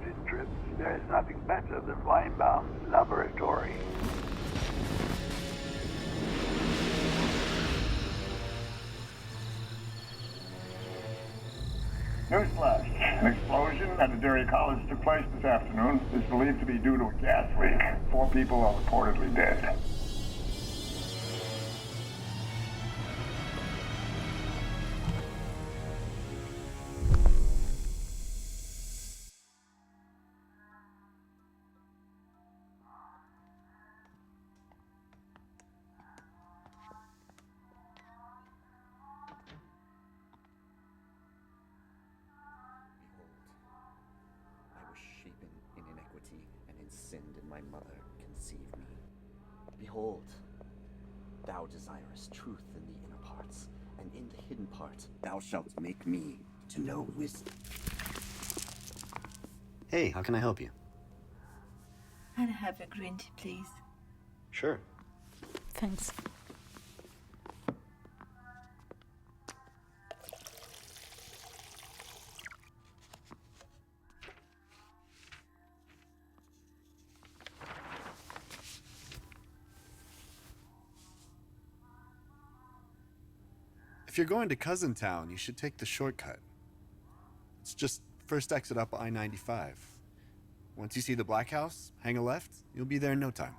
captain trips, there is nothing better than Flying-Bound's laboratory. Newsflash. An explosion at a dairy college took place this afternoon. Is believed to be due to a gas leak. 4 people are reportedly dead. I was shapen in iniquity, and in sin did my mother conceive me. Behold, thou desirest truth in the inner parts, and in the hidden part thou shalt make me to know wisdom. Hey, how can I help you? I'll have a green tea, please. Sure. Thanks. If you're going to Cousin Town, you should take the shortcut. It's just first exit up I-95. Once you see the Black House, hang a left, you'll be there in no time.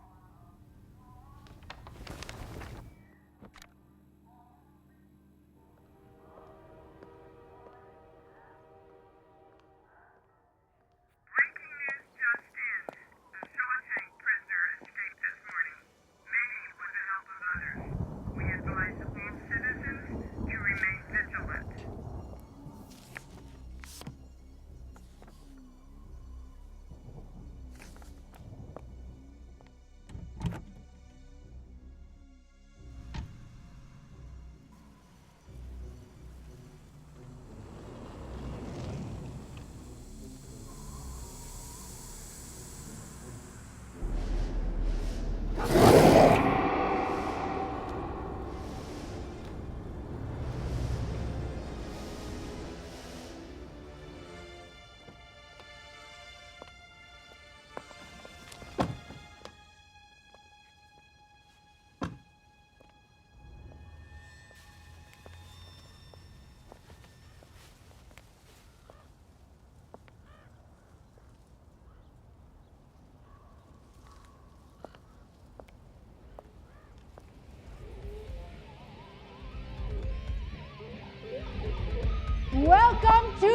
Welcome to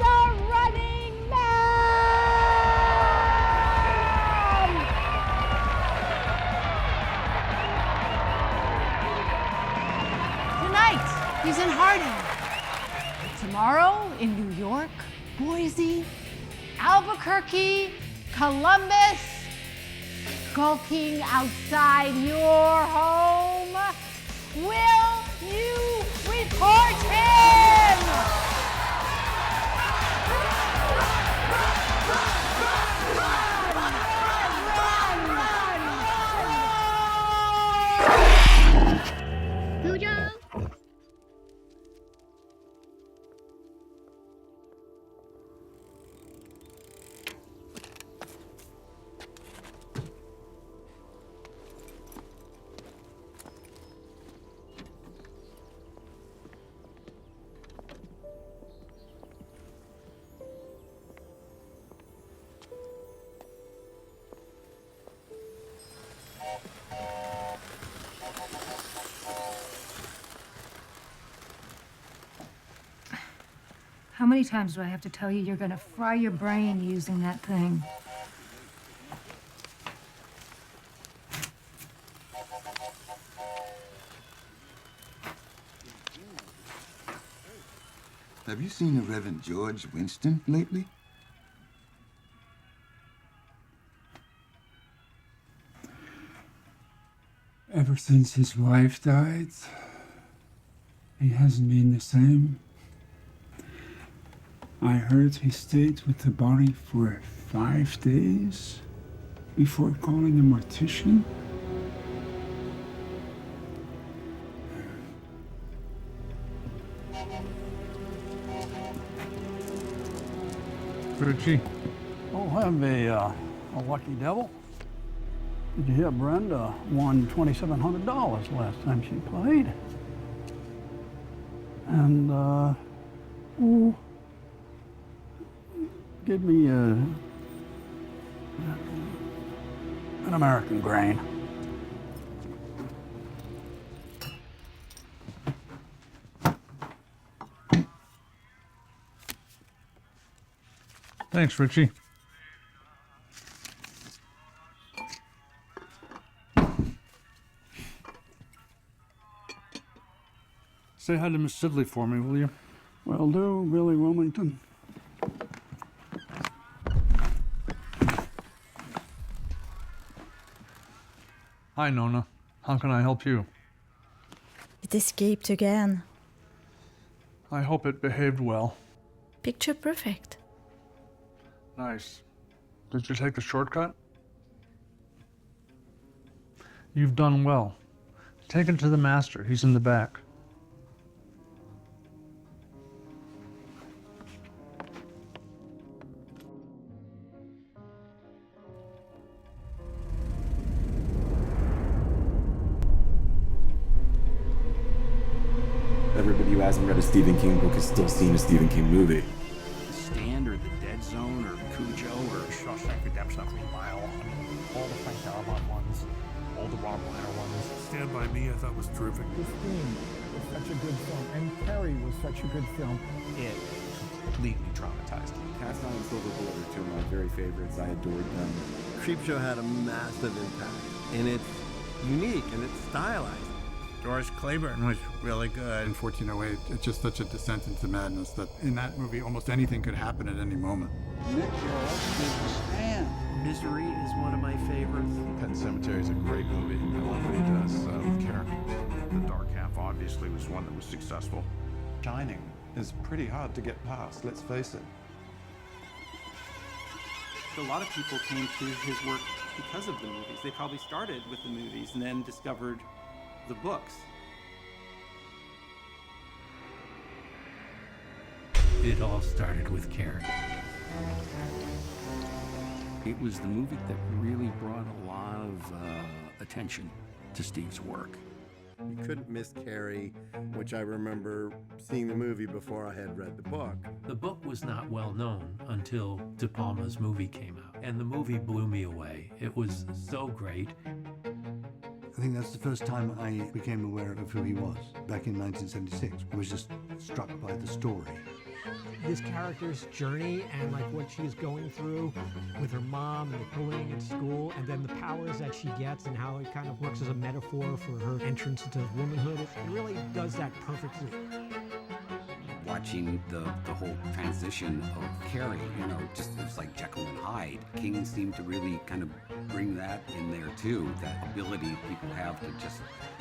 the Running Man! Tonight, he's in Harding. Tomorrow, in New York, Boise, Albuquerque, Columbus, skulking outside your home. Will you report him? Cujo? How many times do I have to tell you you're gonna fry your brain using that thing? Have you seen the Reverend George Winston lately? Ever since his wife died, he hasn't been the same. I heard he stayed with the body for 5 days before calling a mortician. Frucci, I'll have a lucky devil. Did you hear Brenda won $2,700 last time she played? And, give me an American grain. Thanks, Richie. Say hi to Miss Sidley for me, will you? Will do, Billy Wilmington. Hi, Nona. How can I help you? It escaped again. I hope it behaved well. Picture perfect. Nice. Did you take the shortcut? You've done well. Take it to the master. He's in the back. Everybody who hasn't read a Stephen King book has still seen a Stephen King movie. The Stand or The Dead Zone or Cujo or Shawshank Redemption, Mile. I mean, all the Frank Darabont ones, all the Rob Reiner ones. Stand By Me I thought was terrific. Christine was such a good film, and Carrie was such a good film. It completely traumatized me. Cast Iron and Silver Bullet are two of my very favorites. I adored them. Creepshow had a massive impact, and it's unique and it's stylized. George Claiborne was really good. In 1408, it's just such a descent into madness that in that movie, almost anything could happen at any moment. Nick Jarrett did The Stand. Misery is one of my favorites. Pet Sematary is a great movie. I love what he does with Karen. The Dark Half obviously was one that was successful. Shining is pretty hard to get past, let's face it. A lot of people came to his work because of the movies. They probably started with the movies and then discovered the books. It all started with Carrie. It was the movie that really brought a lot of attention to Steve's work. You couldn't miss Carrie, which I remember seeing the movie before I had read the book. The book was not well known until De Palma's movie came out, and the movie blew me away. It was so great. I think that's the first time I became aware of who he was, back in 1976. I was just struck by the story. This character's journey and like what she's going through with her mom and the bullying at school, and then the powers that she gets and how it kind of works as a metaphor for her entrance into womanhood. It really does that perfectly. Watching the whole transition of Carrie, you know, just it's like Jekyll and Hyde. King seemed to really kind of bring that in there too, that ability people have to just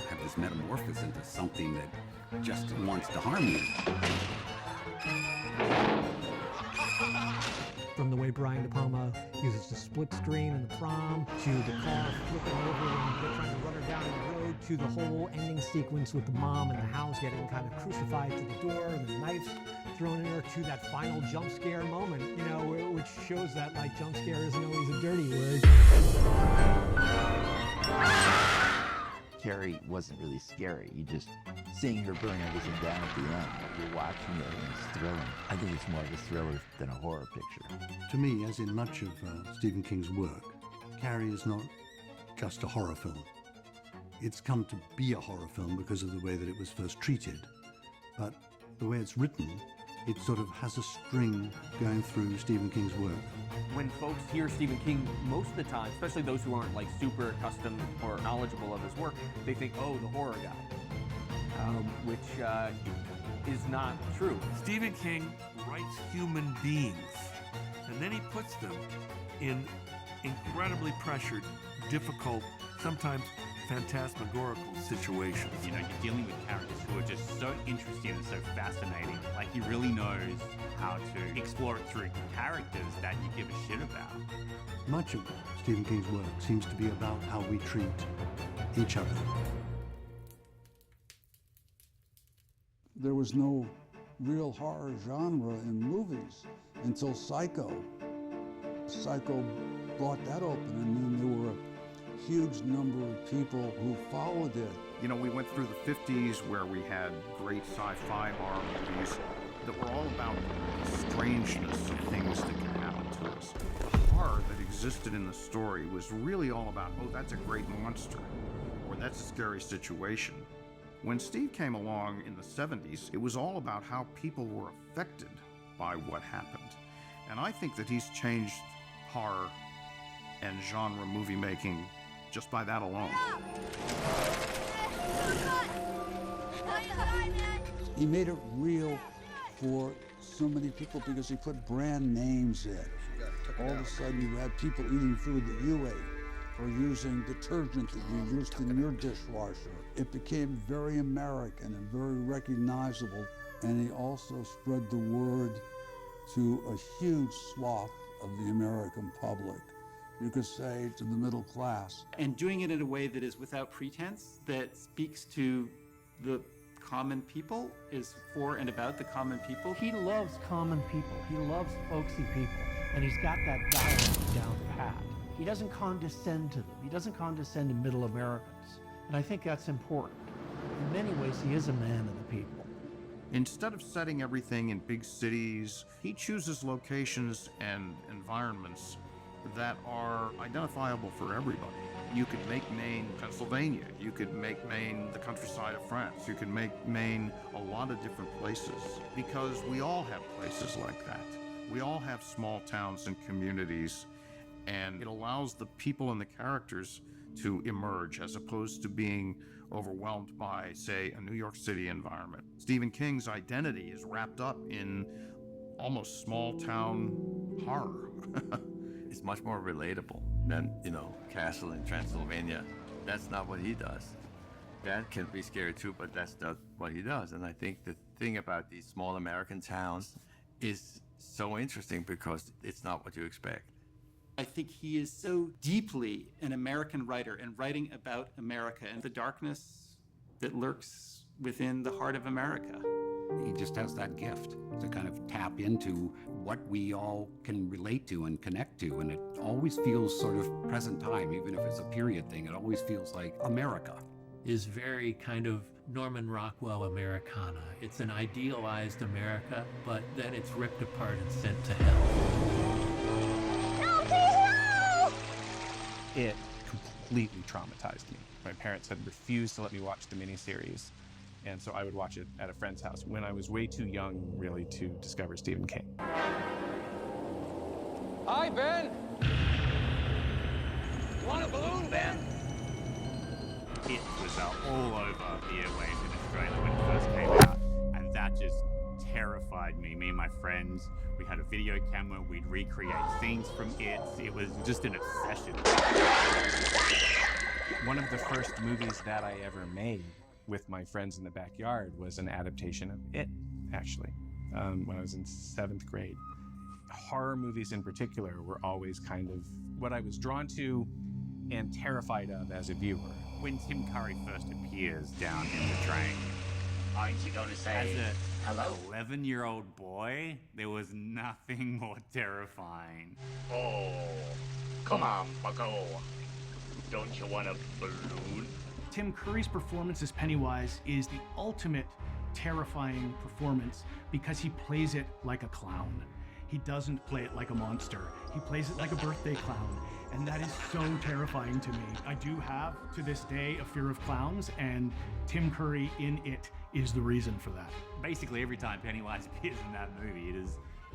have this metamorphosis into something that just wants to harm you. From the way Brian De Palma uses the split screen in the prom, to the car flipping over and they're trying to run her down the road, to the whole ending sequence with the mom in the house getting kind of crucified to the door and the knife thrown in her, to that final jump scare moment, you know, which shows that like jump scare isn't always a dirty word. Carrie wasn't really scary. You just seeing her burn everything down at the end. You're watching it and it's thrilling. I think it's more of a thriller than a horror picture. To me, as in much of Stephen King's work, Carrie is not just a horror film. It's come to be a horror film because of the way that it was first treated. But the way it's written, it sort of has a string going through Stephen King's work. When folks hear Stephen King, most of the time, especially those who aren't like super accustomed or knowledgeable of his work, they think, oh, the horror guy, which is not true. Stephen King writes human beings, and then he puts them in incredibly pressured, difficult, sometimes phantasmagorical situations. You know, you're dealing with characters who are just so interesting and so fascinating. Like, he really knows how to explore it through characters that you give a shit about. Much of Stephen King's work seems to be about how we treat each other. There was no real horror genre in movies until Psycho. Psycho brought that open, and then there were a huge number of people who followed it. You know, we went through the 50s where we had great sci-fi horror movies that were all about the strangeness of things that can happen to us. The horror that existed in the story was really all about, oh, that's a great monster, or that's a scary situation. When Steve came along in the 70s, it was all about how people were affected by what happened. And I think that he's changed horror and genre movie making just by that alone. He made it real for so many people because he put brand names in. All of a sudden you had people eating food that you ate or using detergent that you used in your dishwasher. It became very American and very recognizable, and he also spread the word to a huge swath of the American public. You could say to the middle class. And doing it in a way that is without pretense, that speaks to the common people, is for and about the common people. He loves common people. He loves folksy people. And he's got that dialogue down pat. He doesn't condescend to them. He doesn't condescend to middle Americans. And I think that's important. In many ways, he is a man of the people. Instead of setting everything in big cities, he chooses locations and environments that are identifiable for everybody. You could make Maine Pennsylvania. You could make Maine the countryside of France. You could make Maine a lot of different places, because we all have places like that. We all have small towns and communities, and it allows the people and the characters to emerge as opposed to being overwhelmed by, say, a New York City environment. Stephen King's identity is wrapped up in almost small town horror. It's much more relatable than, Castle in Transylvania. That's not what he does. That can be scary too, but that's not what he does. And I think the thing about these small American towns is so interesting because it's not what you expect. I think he is so deeply an American writer and writing about America and the darkness that lurks within the heart of America. He just has that gift to kind of tap into what we all can relate to and connect to, and it always feels sort of present time, even if it's a period thing. It always feels like America. Is very kind of Norman Rockwell Americana. It's an idealized America, but then it's ripped apart and sent to hell. No, please, no! It completely traumatized me. My parents had refused to let me watch the miniseries, and so I would watch it at a friend's house when I was way too young, really, to discover Stephen King. Hi, Ben! Want a balloon, Ben? It was all over the airwaves in Australia when it first came out, and that just terrified me. Me and my friends, we had a video camera, we'd recreate scenes from it. It was just an obsession. One of the first movies that I ever made with my friends in the backyard was an adaptation of It, actually, when I was in 7th grade. Horror movies in particular were always kind of what I was drawn to and terrified of as a viewer. When Tim Curry first appears down in the train, aren't you going to say as hello? 11-year-old boy, there was nothing more terrifying. Oh, come on, bucko. Don't you want a balloon? Tim Curry's performance as Pennywise is the ultimate terrifying performance because he plays it like a clown. He doesn't play it like a monster. He plays it like a birthday clown. And that is so terrifying to me. I do have, to this day, a fear of clowns, and Tim Curry in It is the reason for that. Basically, every time Pennywise appears in that movie, it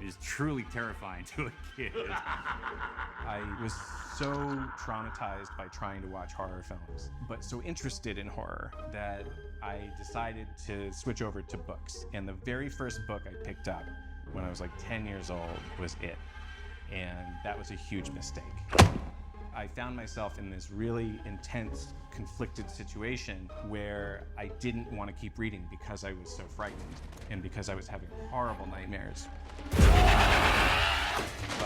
is truly terrifying to a kid. I was so traumatized by trying to watch horror films, but so interested in horror that I decided to switch over to books. And the very first book I picked up when I was like 10 years old was It. And that was a huge mistake. I found myself in this really intense, conflicted situation where I didn't want to keep reading because I was so frightened and because I was having horrible nightmares. But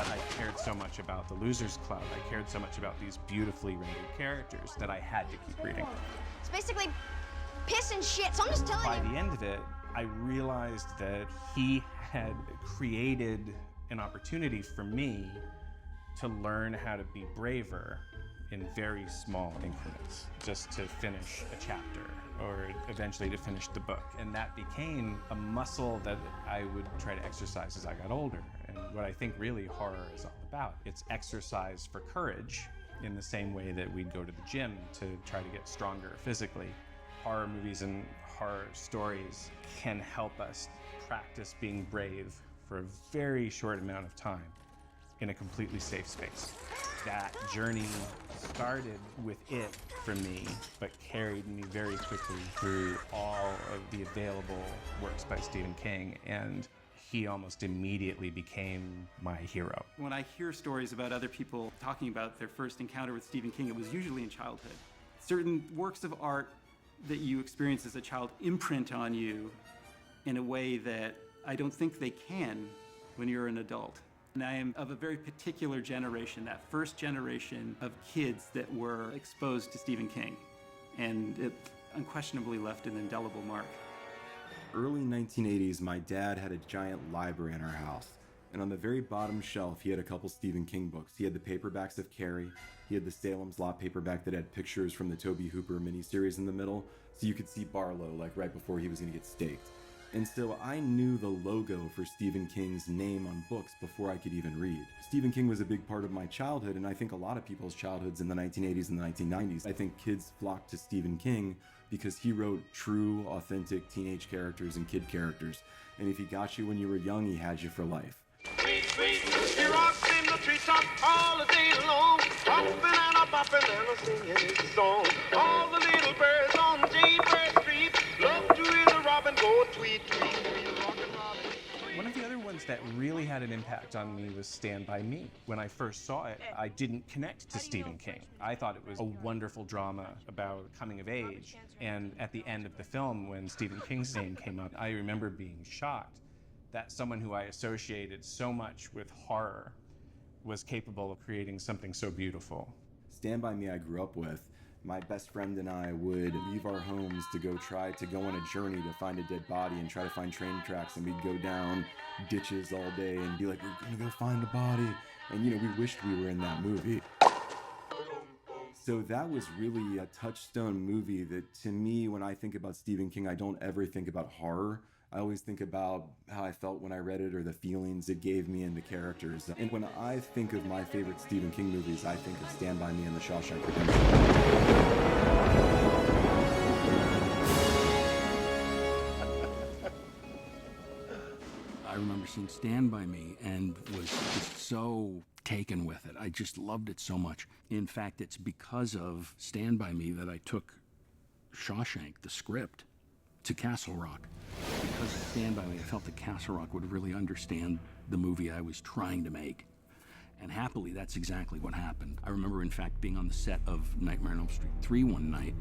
I cared so much about the Losers Club. I cared so much about these beautifully rendered characters that I had to keep reading. It's basically piss and shit, so I'm just telling you. By the end of it, I realized that he had created an opportunity for me to learn how to be braver in very small increments, just to finish a chapter or eventually to finish the book. And that became a muscle that I would try to exercise as I got older. And what I think really horror is all about, it's exercise for courage in the same way that we'd go to the gym to try to get stronger physically. Horror movies and horror stories can help us practice being brave for a very short amount of time in a completely safe space. That journey started with it for me, but carried me very quickly through all of the available works by Stephen King, and he almost immediately became my hero. When I hear stories about other people talking about their first encounter with Stephen King, it was usually in childhood. Certain works of art that you experience as a child imprint on you in a way that I don't think they can when you're an adult. And I am of a very particular generation, that first generation of kids that were exposed to Stephen King. And it unquestionably left an indelible mark. Early 1980s, my dad had a giant library in our house. And on the very bottom shelf, he had a couple Stephen King books. He had the paperbacks of Carrie. He had the Salem's Lot paperback that had pictures from the Tobe Hooper miniseries in the middle, so you could see Barlow, like right before he was gonna get staked. And so I knew the logo for Stephen King's name on books before I could even read. Stephen King was a big part of my childhood, and I think a lot of people's childhoods in the 1980s and the 1990s. I think kids flocked to Stephen King because he wrote true, authentic teenage characters and kid characters. And if he got you when you were young, he had you for life. He rocks in the treetop all the day long, hopping and a bopping and a singing his song. All the little birds on Jaybird Street love to hear the robin go tweet, tweet, tweet, rockin' robin. One of the other ones that really had an impact on me was Stand By Me. When I first saw it, I didn't connect to Stephen King. I thought it was a wonderful drama about coming of age. And at the end of the film, when Stephen King's name came up, I remember being shocked that someone who I associated so much with horror was capable of creating something so beautiful. Stand By Me I grew up with. My best friend and I would leave our homes to go try to go on a journey to find a dead body and try to find train tracks, and we'd go down ditches all day and be like, we're gonna go find a body. And we wished we were in that movie. So that was really a touchstone movie that, to me, when I think about Stephen King, I don't ever think about horror. I always think about how I felt when I read it or the feelings it gave me and the characters. And when I think of my favorite Stephen King movies, I think of Stand By Me and The Shawshank Redemption. I remember seeing Stand By Me and was just so taken with it. I just loved it so much. In fact, it's because of Stand By Me that I took Shawshank, the script, to Castle Rock. Because of Stand By Me, I felt that Castle Rock would really understand the movie I was trying to make. And happily, that's exactly what happened. I remember, in fact, being on the set of Nightmare on Elm Street 3 one night,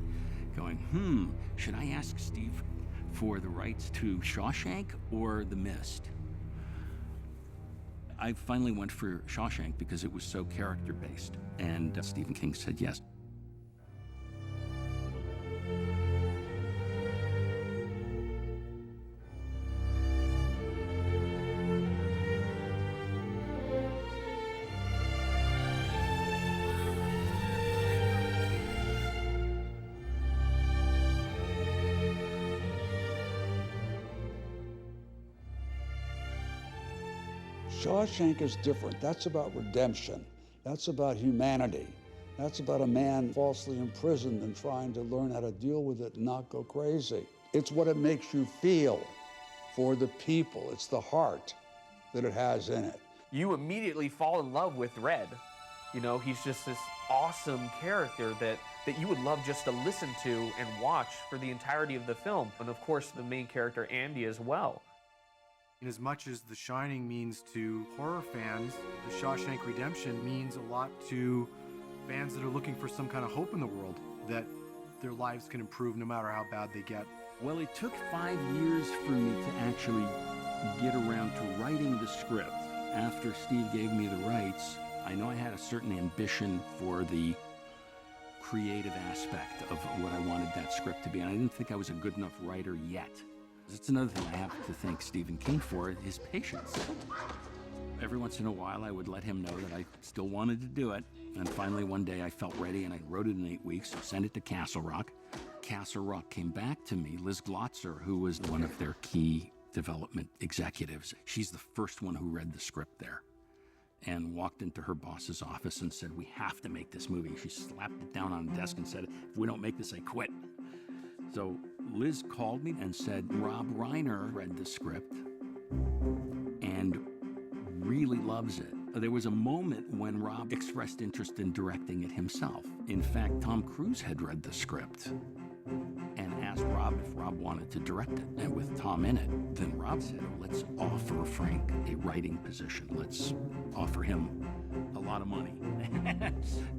going, should I ask Steve for the rights to Shawshank or The Mist? I finally went for Shawshank because it was so character-based, and Stephen King said yes. Shawshank is different. That's about redemption. That's about humanity. That's about a man falsely imprisoned and trying to learn how to deal with it and not go crazy. It's what it makes you feel for the people. It's the heart that it has in it. You immediately fall in love with Red. He's just this awesome character that you would love just to listen to and watch for the entirety of the film. And of course, the main character, Andy, as well. As much as The Shining means to horror fans, The Shawshank Redemption means a lot to fans that are looking for some kind of hope in the world, that their lives can improve no matter how bad they get. Well, it took 5 years for me to actually get around to writing the script. After Steve gave me the rights, I know I had a certain ambition for the creative aspect of what I wanted that script to be, and I didn't think I was a good enough writer yet. It's another thing I have to thank Stephen King for, his patience. every once in a while I would let him know that I still wanted to do it. And finally one day I felt ready and I wrote it in 8 weeks, sent it to Castle Rock. Castle Rock came back to me. Liz Glotzer, who was one of their key development executives, she's the first one who read the script there and walked into her boss's office and said, "We have to make this movie." She slapped it down on the desk and said, "If we don't make this, I quit." So Liz called me and said, Rob Reiner read the script and really loves it. There was a moment when Rob expressed interest in directing it himself. In fact, Tom Cruise had read the script and asked Rob if Rob wanted to direct it. And with Tom in it, then Rob said, "Oh, let's offer Frank a writing position. Let's offer him a lot of money."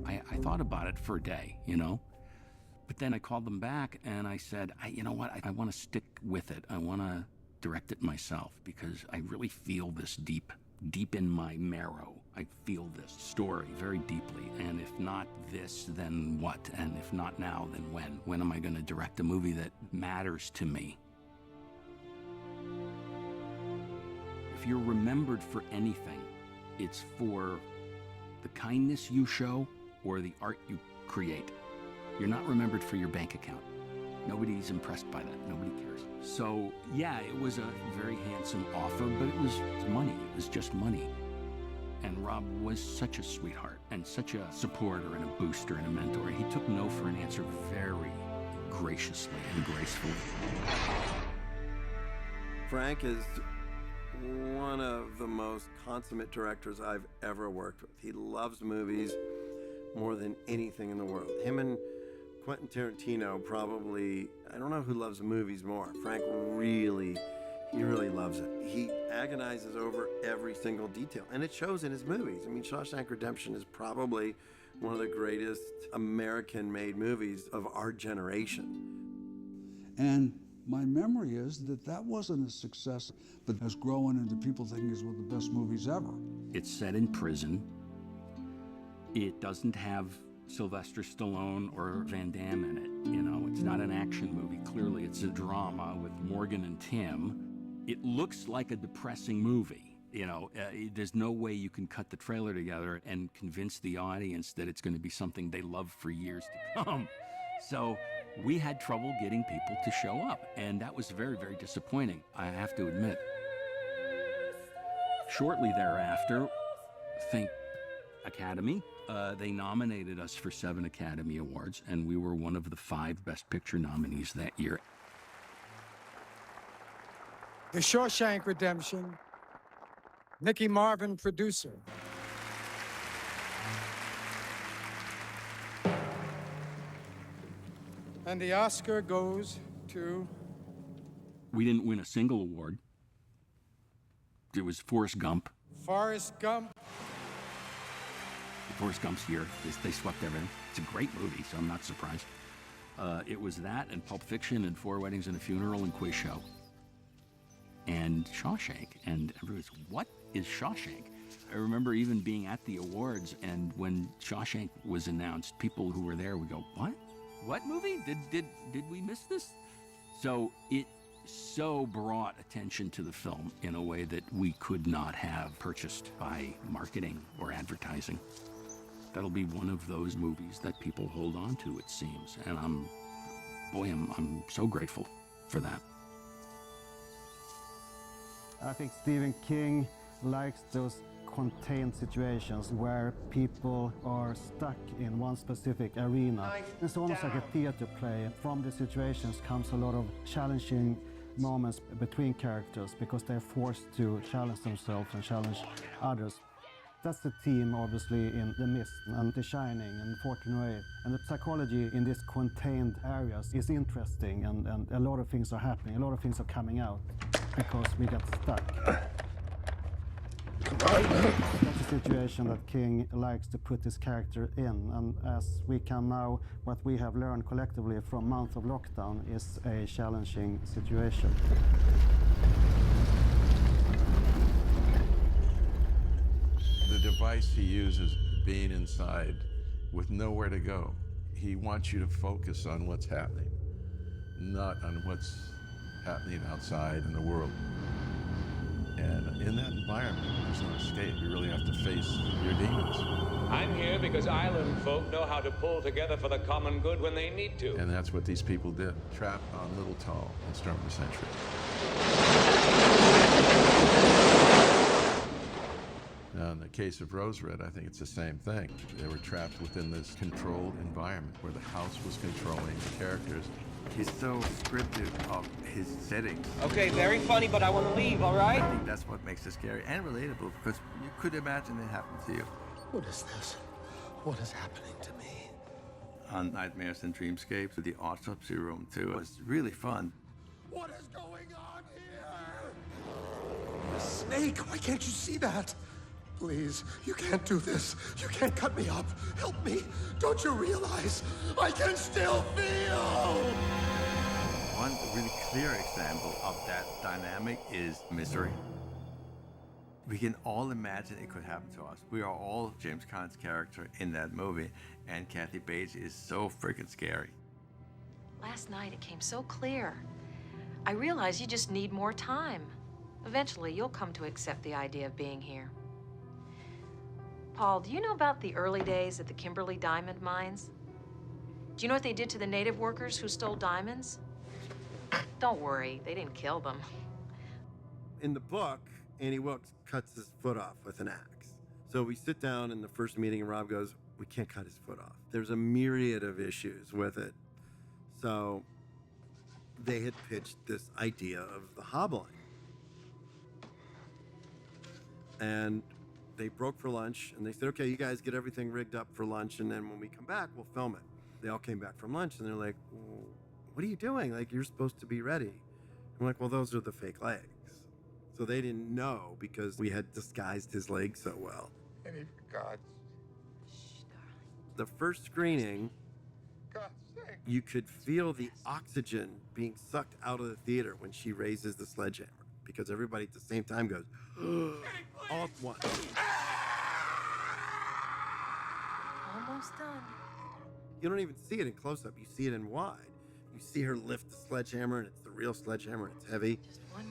I thought about it for a day, you know? But then I called them back and I said, you know what? I want to stick with it. I want to direct it myself because I really feel this deep in my marrow. I feel this story very deeply. And if not this, then what? And if not now, then when? When am I going to direct a movie that matters to me? If you're remembered for anything, it's for the kindness you show or the art you create. You're not remembered for your bank account. Nobody's impressed by that. Nobody cares. So, yeah, it was a very handsome offer, but it was money. It was just money. And Rob was such a sweetheart and such a supporter and a booster and a mentor. He took no for an answer very graciously and gracefully. Frank is one of the most consummate directors I've ever worked with. He loves movies more than anything in the world. Him and Quentin Tarantino probably, I don't know who loves movies more. Frank really loves it. He agonizes over every single detail, and it shows in his movies. I mean, Shawshank Redemption is probably one of the greatest American-made movies of our generation. And my memory is that that wasn't a success, but has grown into people thinking it's one of the best movies ever. It's set in prison. It doesn't have Sylvester Stallone or Van Damme in it. You know, it's not an action movie. Clearly, it's a drama with Morgan and Tim. It looks like a depressing movie. You know, there's no way you can cut the trailer together and convince the audience that it's going to be something they love for years to come. So we had trouble getting people to show up, and that was very, very disappointing, I have to admit. Shortly thereafter, think Academy. They nominated us for 7 Academy Awards, and we were one of the 5 Best Picture nominees that year. The Shawshank Redemption, Nicky Marvin, producer. And the Oscar goes to... We didn't win a single award. It was Forrest Gump. Forrest Gump. Forrest Gump's year. They swept everything. It's a great movie, so I'm not surprised. It was that and Pulp Fiction and 4 Weddings and a Funeral and Quiz Show. And Shawshank. And everybody's, what is Shawshank? I remember even being at the awards, and when Shawshank was announced, people who were there would go, what? What movie? Did we miss this? So it so brought attention to the film in a way that we could not have purchased by marketing or advertising. That'll be one of those movies that people hold on to, it seems. And I'm so grateful for that. I think Stephen King likes those contained situations where people are stuck in one specific arena. It's almost like a theater play. From the situations comes a lot of challenging moments between characters because they're forced to challenge themselves and challenge others. That's the theme, obviously, in The Mist and The Shining and 1408. And the psychology in these contained areas is interesting, and a lot of things are happening. A lot of things are coming out because we got stuck. That's a situation that King likes to put his character in, and as we can now, what we have learned collectively from month of lockdown is a challenging situation. The device he uses, being inside with nowhere to go, he wants you to focus on what's happening, not on what's happening outside in the world. And in that environment, there's no escape. You really have to face your demons. I'm here because island folk know how to pull together for the common good when they need to. And that's what these people did, trapped on Little Tall in Storm of the Century. Now, in the case of Rose Red, I think it's the same thing. They were trapped within this controlled environment where the house was controlling the characters. He's so scripted of his settings. Okay, very funny, but I want to leave, all right? I think that's what makes it scary and relatable, because you could imagine it happened to you. What is this? What is happening to me? On Nightmares and Dreamscapes, the autopsy room too was really fun. What is going on here? The snake! Why can't you see that? Please, you can't do this. You can't cut me up. Help me. Don't you realize I can still feel? One really clear example of that dynamic is Misery. We can all imagine it could happen to us. We are all James Caan's character in that movie, and Kathy Bates is so freaking scary. Last night it came so clear. I realize you just need more time. Eventually, you'll come to accept the idea of being here. Paul, do you know about the early days at the Kimberley diamond mines? Do you know what they did to the native workers who stole diamonds? Don't worry, they didn't kill them. In the book, Annie Wilkes cuts his foot off with an axe. So we sit down in the first meeting and Rob goes, we can't cut his foot off. There's a myriad of issues with it. So they had pitched this idea of the hobbling. And they broke for lunch and they said, okay, you guys get everything rigged up for lunch, and then when we come back, we'll film it. They all came back from lunch and they're like, well, what are you doing? Like, you're supposed to be ready. I'm like, well, those are the fake legs. So they didn't know because we had disguised his legs so well. Any for God's The first screening, sake. you could feel the oxygen being sucked out of the theater when she raises the sledgehammer, because everybody at the same time goes, all at once. Almost done. You don't even see it in close-up. You see it in wide. You see her lift the sledgehammer, and it's the real sledgehammer, and it's heavy.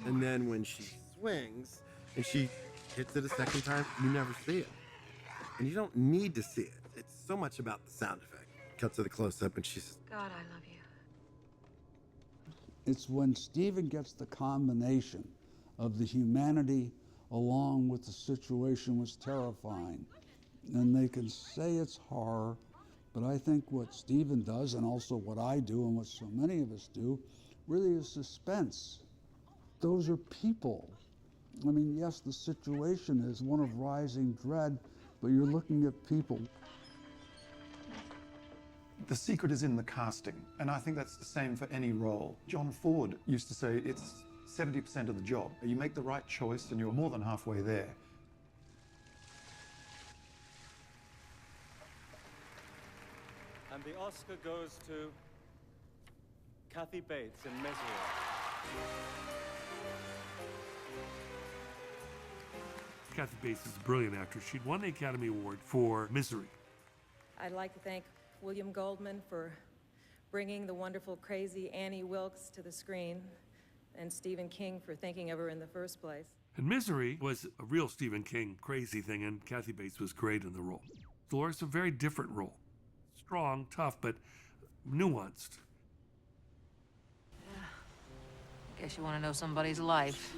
And then when she swings, and she hits it a second time, you never see it. And you don't need to see it. It's so much about the sound effect. Cut to the close-up, and she's... God, I love you. It's when Stephen gets the combination of the humanity along with the situation was terrifying. And they can say it's horror, but I think what Stephen does, and also what I do and what so many of us do, really is suspense. Those are people. I mean, yes, the situation is one of rising dread, but you're looking at people. The secret is in the casting, and I think that's the same for any role. John Ford used to say it's 70% of the job. You make the right choice and you're more than halfway there. And the Oscar goes to Kathy Bates in Misery. Kathy Bates is a brilliant actress. She'd won the Academy Award for Misery. I'd like to thank William Goldman for bringing the wonderful, crazy Annie Wilkes to the screen, and Stephen King for thinking of her in the first place. And Misery was a real Stephen King crazy thing, and Kathy Bates was great in the role. Dolores, a very different role. Strong, tough, but nuanced. I guess you want to know somebody's life.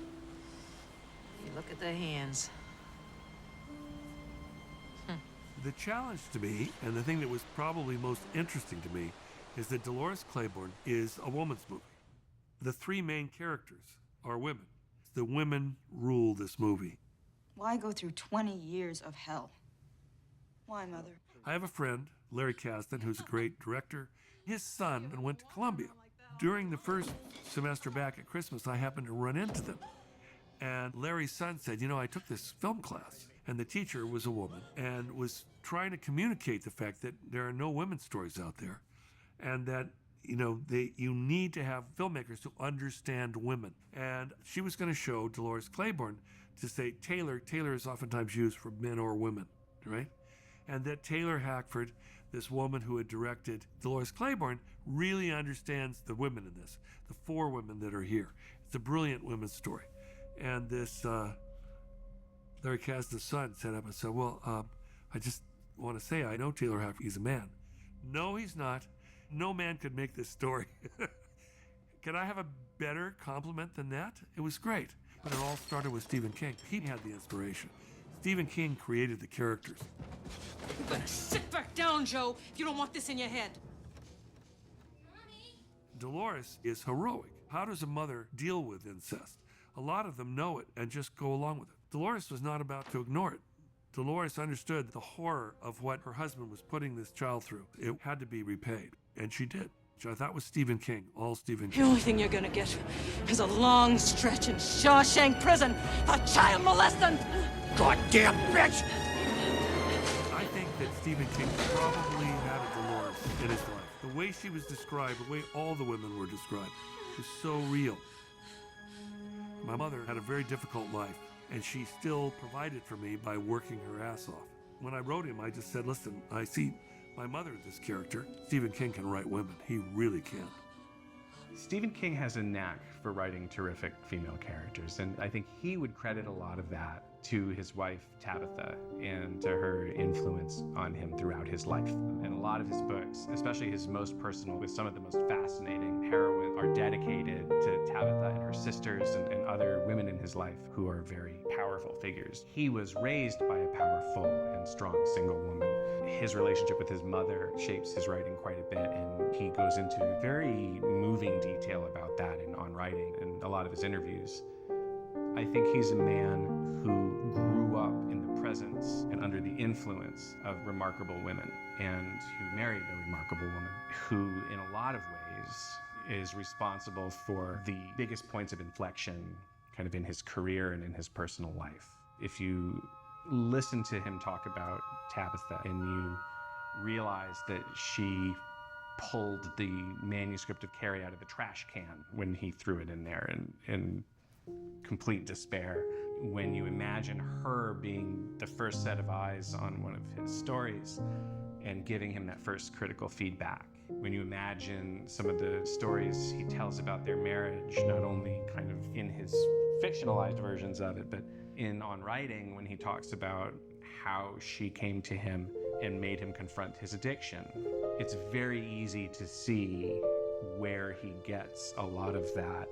You look at their hands. The challenge to me, and the thing that was probably most interesting to me, is that Dolores Claiborne is a woman's movie. The three main characters are women. The women rule this movie. Why go through 20 years of hell? Why, Mother? I have a friend, Larry Kasdan, who's a great director. His son went to Columbia. During the first semester back at Christmas, I happened to run into them. And Larry's son said, you know, I took this film class, and the teacher was a woman and was trying to communicate the fact that there are no women's stories out there, and that, you know, you need to have filmmakers who understand women. And she was going to show Dolores Claiborne to say Taylor is oftentimes used for men or women, right? And that Taylor Hackford, this woman who had directed Dolores Claiborne, really understands the women in this, the four women that are here. It's a brilliant women's story. And this Larry Kasdan's son said up and said, well, I just want to say I know Taylor Hack, he's a man. No, he's not. No man could make this story. Can I have a better compliment than that? It was great. But it all started with Stephen King. He had the inspiration. Stephen King created the characters. You better sit back down, Joe, if you don't want this in your head. Dolores is heroic. How does a mother deal with incest? A lot of them know it and just go along with it. Dolores was not about to ignore it. Dolores understood the horror of what her husband was putting this child through. It had to be repaid, and she did. Which I thought was Stephen King, all Stephen King. The only thing you're gonna get is a long stretch in Shawshank Prison for child molesting. Goddamn bitch! I think that Stephen King probably had a Dolores in his life. The way she was described, the way all the women were described, was so real. My mother had a very difficult life, and she still provided for me by working her ass off. When I wrote him, I just said, listen, I see my mother in this character. Stephen King can write women. He really can. Stephen King has a knack for writing terrific female characters, and I think he would credit a lot of that to his wife, Tabitha, and to her influence on him throughout his life. And a lot of his books, especially his most personal, with some of the most fascinating heroines, are dedicated to Tabitha and her sisters and other women in his life who are very powerful figures. He was raised by a powerful and strong single woman. His relationship with his mother shapes his writing quite a bit, and he goes into very moving detail about that on writing in a lot of his interviews. I think he's a man who grew up in the presence and under the influence of remarkable women, and who married a remarkable woman, who in a lot of ways is responsible for the biggest points of inflection kind of in his career and in his personal life. If you listen to him talk about Tabitha and you realize that she pulled the manuscript of Carrie out of the trash can when he threw it in there in complete despair. When you imagine her being the first set of eyes on one of his stories and giving him that first critical feedback. When you imagine some of the stories he tells about their marriage, not only kind of in his fictionalized versions of it, but on writing, when he talks about how she came to him and made him confront his addiction. It's very easy to see where he gets a lot of that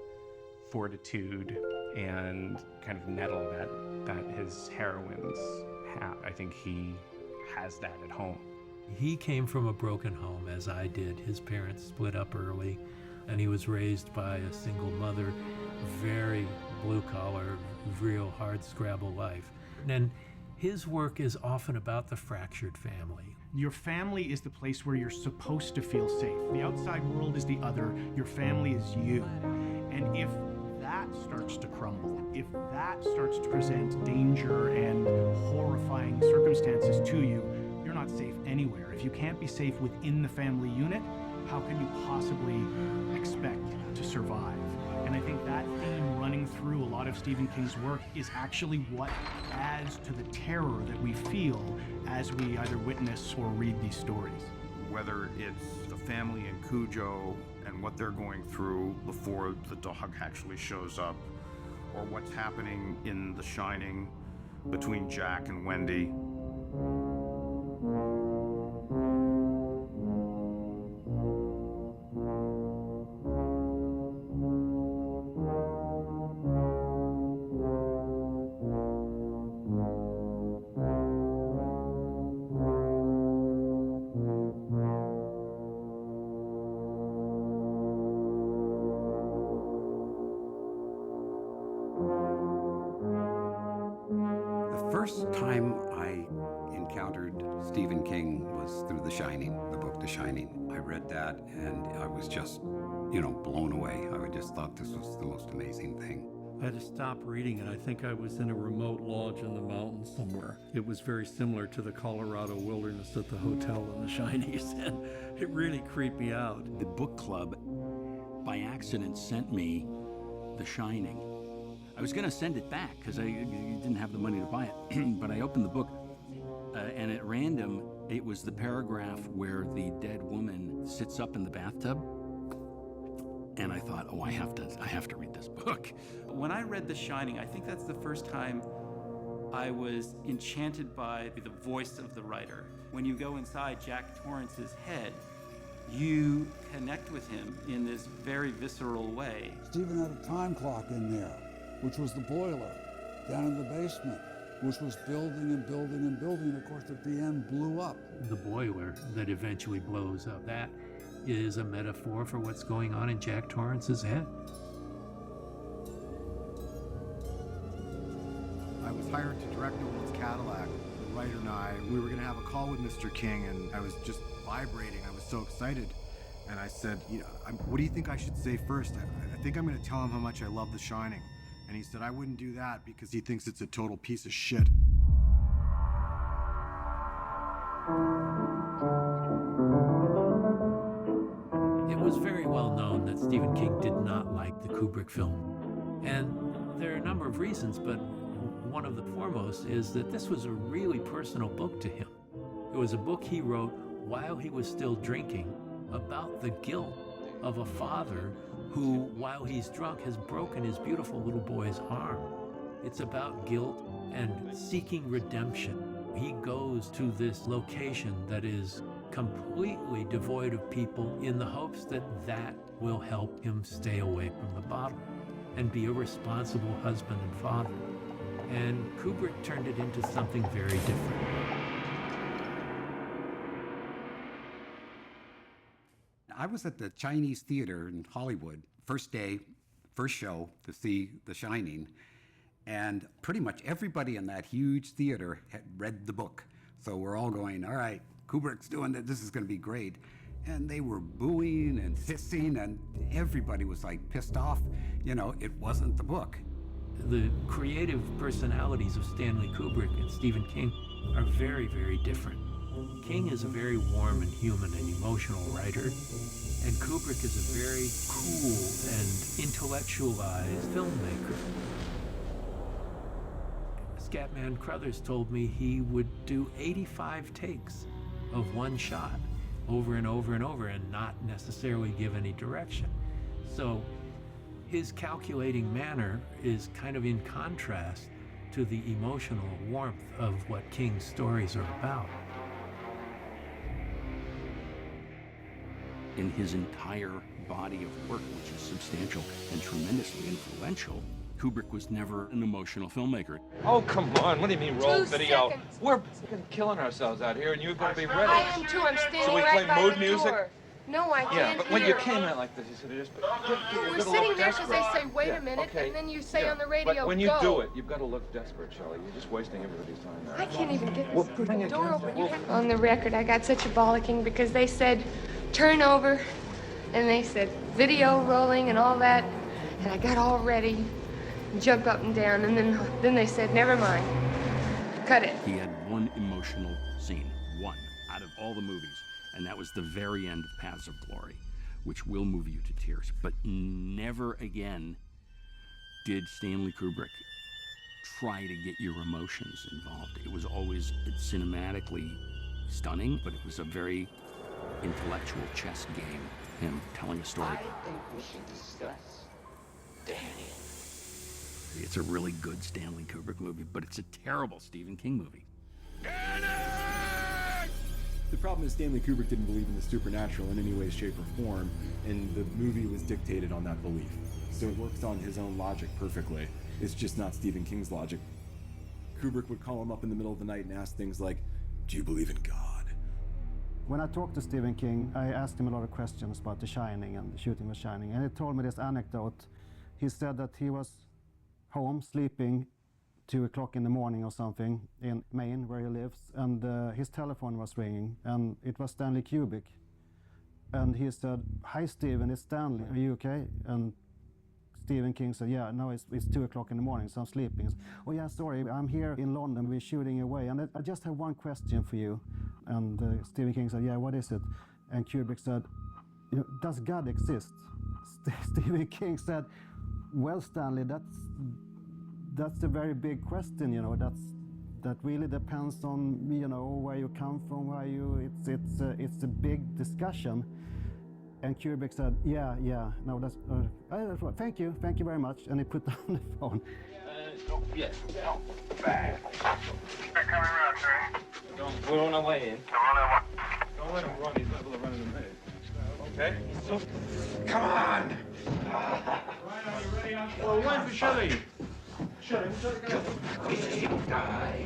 fortitude and kind of nettle that his heroines have. I think he has that at home. He came from a broken home, as I did. His parents split up early, and he was raised by a single mother, very blue-collar, real hard-scrabble life. And his work is often about the fractured family. Your family is the place where you're supposed to feel safe. The outside world is the other. Your family is you. And if that starts to crumble, if that starts to present danger and horrifying circumstances to you, you're not safe anywhere. If you can't be safe within the family unit, how can you possibly expect to survive? And I think that theme running through a lot of Stephen King's work is actually what adds to the terror that we feel as we either witness or read these stories. Whether it's the family in Cujo and what they're going through before the dog actually shows up, or what's happening in The Shining between Jack and Wendy. First time I encountered Stephen King was through The Shining, the book The Shining. I read that and I was just, blown away. I just thought this was the most amazing thing. I had to stop reading it. I think I was in a remote lodge in the mountains somewhere. It was very similar to the Colorado wilderness at the hotel in The Shinies, and it really creeped me out. The book club, by accident, sent me The Shining. I was going to send it back because I didn't have the money to buy it, but I opened the book, and at random, it was the paragraph where the dead woman sits up in the bathtub. And I thought, oh, I have to read this book. When I read The Shining, I think that's the first time I was enchanted by the voice of the writer. When you go inside Jack Torrance's head, you connect with him in this very visceral way. Stephen had a time clock in there, which was the boiler down in the basement, which was building and building and building, and of course at the end blew up. The boiler that eventually blows up, that is a metaphor for what's going on in Jack Torrance's head. I was hired to direct Nolan's Cadillac. The writer and I, we were going to have a call with Mr. King, and I was just vibrating. I was so excited. And I said, what do you think I should say first? I think I'm going to tell him how much I love The Shining. And he said, I wouldn't do that because he thinks it's a total piece of shit. It was very well known that Stephen King did not like the Kubrick film. And there are a number of reasons, but one of the foremost is that this was a really personal book to him. It was a book he wrote while he was still drinking about the guilt of a father who, while he's drunk, has broken his beautiful little boy's arm. It's about guilt and seeking redemption. He goes to this location that is completely devoid of people in the hopes that that will help him stay away from the bottle and be a responsible husband and father. And Kubrick turned it into something very different. I was at the Chinese Theater in Hollywood, first day, first show to see The Shining, and pretty much everybody in that huge theater had read the book. So we're all going, all right, Kubrick's doing it, this is going to be great. And they were booing and hissing, and everybody was like pissed off. It wasn't the book. The creative personalities of Stanley Kubrick and Stephen King are very, very different. King is a very warm and human and emotional writer, and Kubrick is a very cool and intellectualized filmmaker. Scatman Crothers told me he would do 85 takes of one shot over and over and over and not necessarily give any direction. So his calculating manner is kind of in contrast to the emotional warmth of what King's stories are about. In his entire body of work, which is substantial and tremendously influential, Kubrick was never an emotional filmmaker. Oh, come on. What do you mean roll 2 video? seconds. We're killing ourselves out here, and you've got to be ready. I am too. I'm standing So we right play by mood the music? door. No, I Yeah, can't but when hear. you came out like this, you said it is. We're sitting there because they say, wait a minute, and then you say on the radio, But when you go. do it, you've got to look desperate, Shelley. You're just wasting everybody's time now. I can't even get Well, this bring it door down. open. You have... On the record, I got such a bollocking because they said, turn over, and they said, video rolling and all that, and I got all ready, jumped up and down, and then they said, never mind, cut it. He had one emotional scene, one, out of all the movies, and that was the very end of Paths of Glory, which will move you to tears. But never again did Stanley Kubrick try to get your emotions involved. It was always cinematically stunning, but it was a very intellectual chess game, him telling a story. I think we should discuss Danny. It's a really good Stanley Kubrick movie, but it's a terrible Stephen King movie. The problem is Stanley Kubrick didn't believe in the supernatural in any way, shape, or form, and the movie was dictated on that belief. So it works on his own logic perfectly. It's just not Stephen King's logic. Kubrick would call him up in the middle of the night and ask things like, do you believe in God? When I talked to Stephen King, I asked him a lot of questions about The Shining and the shooting of Shining, and he told me this anecdote. He said that he was home sleeping 2 o'clock in the morning or something in Maine, where he lives, and his telephone was ringing, and it was Stanley Kubrick. And he said, "Hi, Stephen, it's Stanley. Are you okay?" And Stephen King said, "Yeah, no, it's 2 o'clock in the morning, so I'm sleeping." Said, "Oh yeah, sorry, I'm here in London. We're shooting away, and I just have one question for you." And Stephen King said, "Yeah, what is it?" And Kubrick said, "Does God exist?" Stephen King said, "Well, Stanley, that's a very big question, that really depends on, where you come from, it's a big discussion." And Kubrick said, yeah, no, that's right. Thank you very much. And he put down the phone. Yes. Back. They're coming around, sir. We're on our way in. Don't let him run. He's liable to run into me. Okay? So, come on! Well, when's the Shelley? Die.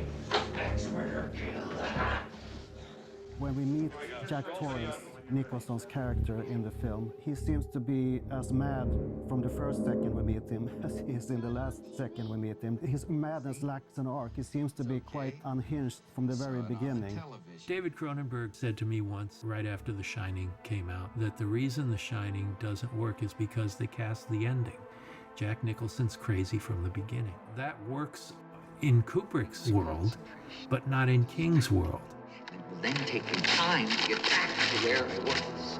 Ex-murder killer. When we meet Jack Torrance, Nicholson's character in the film, he seems to be as mad from the first second we meet him as he is in the last second we meet him. His madness lacks an arc. He seems to be quite unhinged from the very beginning. David Cronenberg said to me once, right after The Shining came out, that the reason The Shining doesn't work is because they cast the ending. Jack Nicholson's crazy from the beginning. That works in Kubrick's world, but not in King's world. It will then take me time to get back to where I was.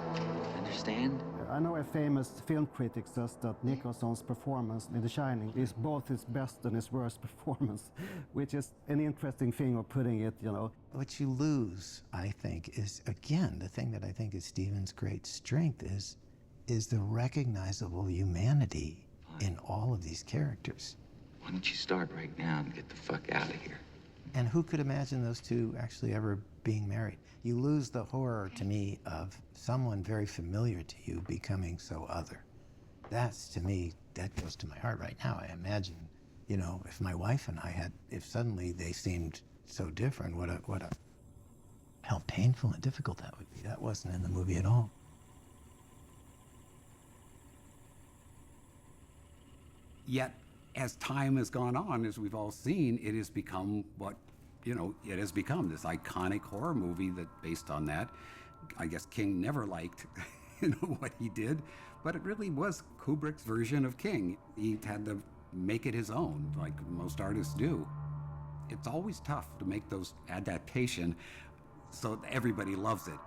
Understand? I know a famous film critic says that Nicholson's performance in The Shining is both his best and his worst performance, which is an interesting thing of putting it, you know. What you lose, I think, is, again, the thing that I think is Steven's great strength is the recognizable humanity in all of these characters. Why don't you start right now and get the fuck out of here? And who could imagine those two actually ever being married? You lose the horror, to me, of someone very familiar to you becoming so other. That's, to me, that goes to my heart right now. I imagine, you know, if my wife and I had, if suddenly they seemed so different, how painful and difficult that would be. That wasn't in the movie at all. Yet, as time has gone on, as we've all seen, it has become what, you know, it has become this iconic horror movie that, based on that, I guess King never liked, you know, what he did, but it really was Kubrick's version of King. He had to make it his own, like most artists do. It's always tough to make those adaptation so everybody loves it.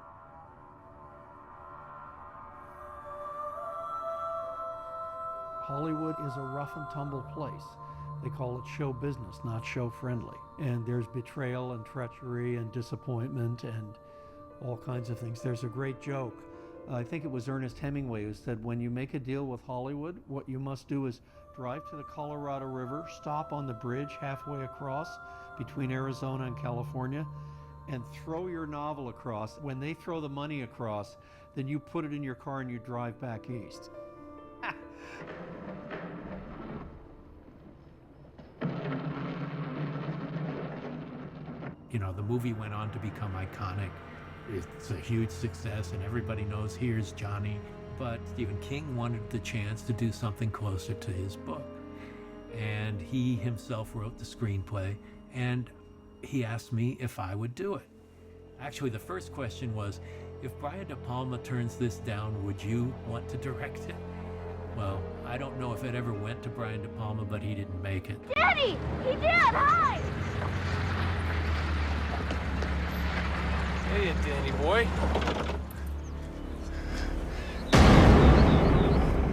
Hollywood is a rough and tumble place. They call it show business, not show friendly. And there's betrayal and treachery and disappointment and all kinds of things. There's a great joke. I think it was Ernest Hemingway who said, when you make a deal with Hollywood, what you must do is drive to the Colorado River, stop on the bridge halfway across between Arizona and California, and throw your novel across. When they throw the money across, then you put it in your car and you drive back east. You know, the movie went on to become iconic. It's a huge success and everybody knows Here's Johnny. But Stephen King wanted the chance to do something closer to his book. And he himself wrote the screenplay and he asked me if I would do it. Actually, the first question was, if Brian De Palma turns this down, would you want to direct it? Well, I don't know if it ever went to Brian De Palma, but he didn't make it. Daddy! He did! Hi! Hey, Danny boy.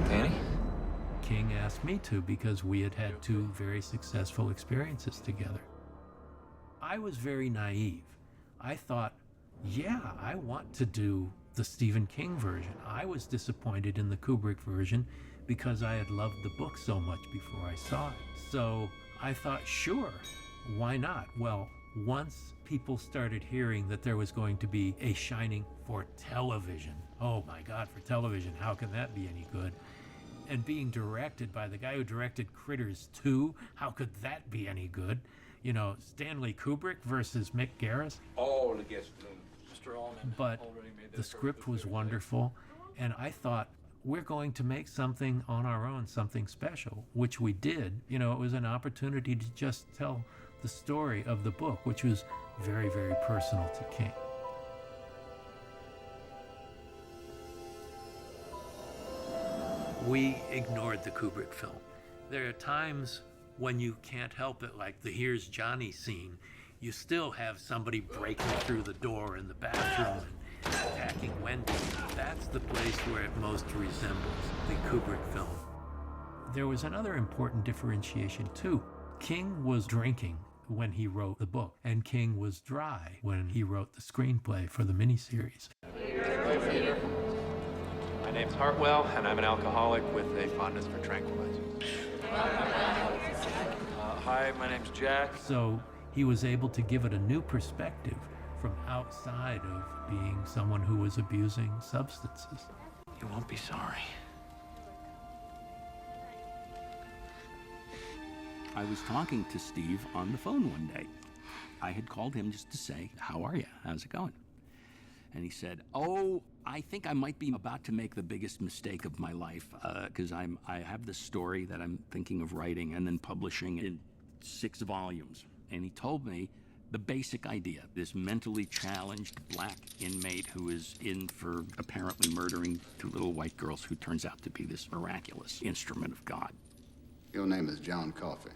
Danny? King asked me to because we had had two very successful experiences together. I was very naive. I thought, yeah, I want to do the Stephen King version. I was disappointed in the Kubrick version because I had loved the book so much before I saw it. So I thought, sure, why not? Well, once people started hearing that there was going to be a Shining for television, oh my God, for television, how can that be any good? And being directed by the guy who directed Critters 2, how could that be any good? You know, Stanley Kubrick versus Mick Garris. All the guest rooms. Mr. Allman. But the script was wonderful, and I thought, we're going to make something on our own, something special, which we did. You know, it was an opportunity to just tell the story of the book, which was very, very personal to King. We ignored the Kubrick film. There are times when you can't help it, like the Here's Johnny scene. You still have somebody breaking through the door in the bathroom and attacking Wendy. That's the place where it most resembles the Kubrick film. There was another important differentiation too. King was drinking when he wrote the book, and King was dry when he wrote the screenplay for the miniseries. My name's Hartwell, and I'm an alcoholic with a fondness for tranquilizers. Hi, my name's Jack. So he was able to give it a new perspective from outside of being someone who was abusing substances. You won't be sorry. I was talking to Steve on the phone one day. I had called him just to say, how are you? How's it going? And he said, oh, I think I might be about to make the biggest mistake of my life because I have this story that I'm thinking of writing and then publishing in 6 volumes. And he told me the basic idea, this mentally challenged black inmate who is in for apparently murdering 2 little white girls who turns out to be this miraculous instrument of God. Your name is John Coffey.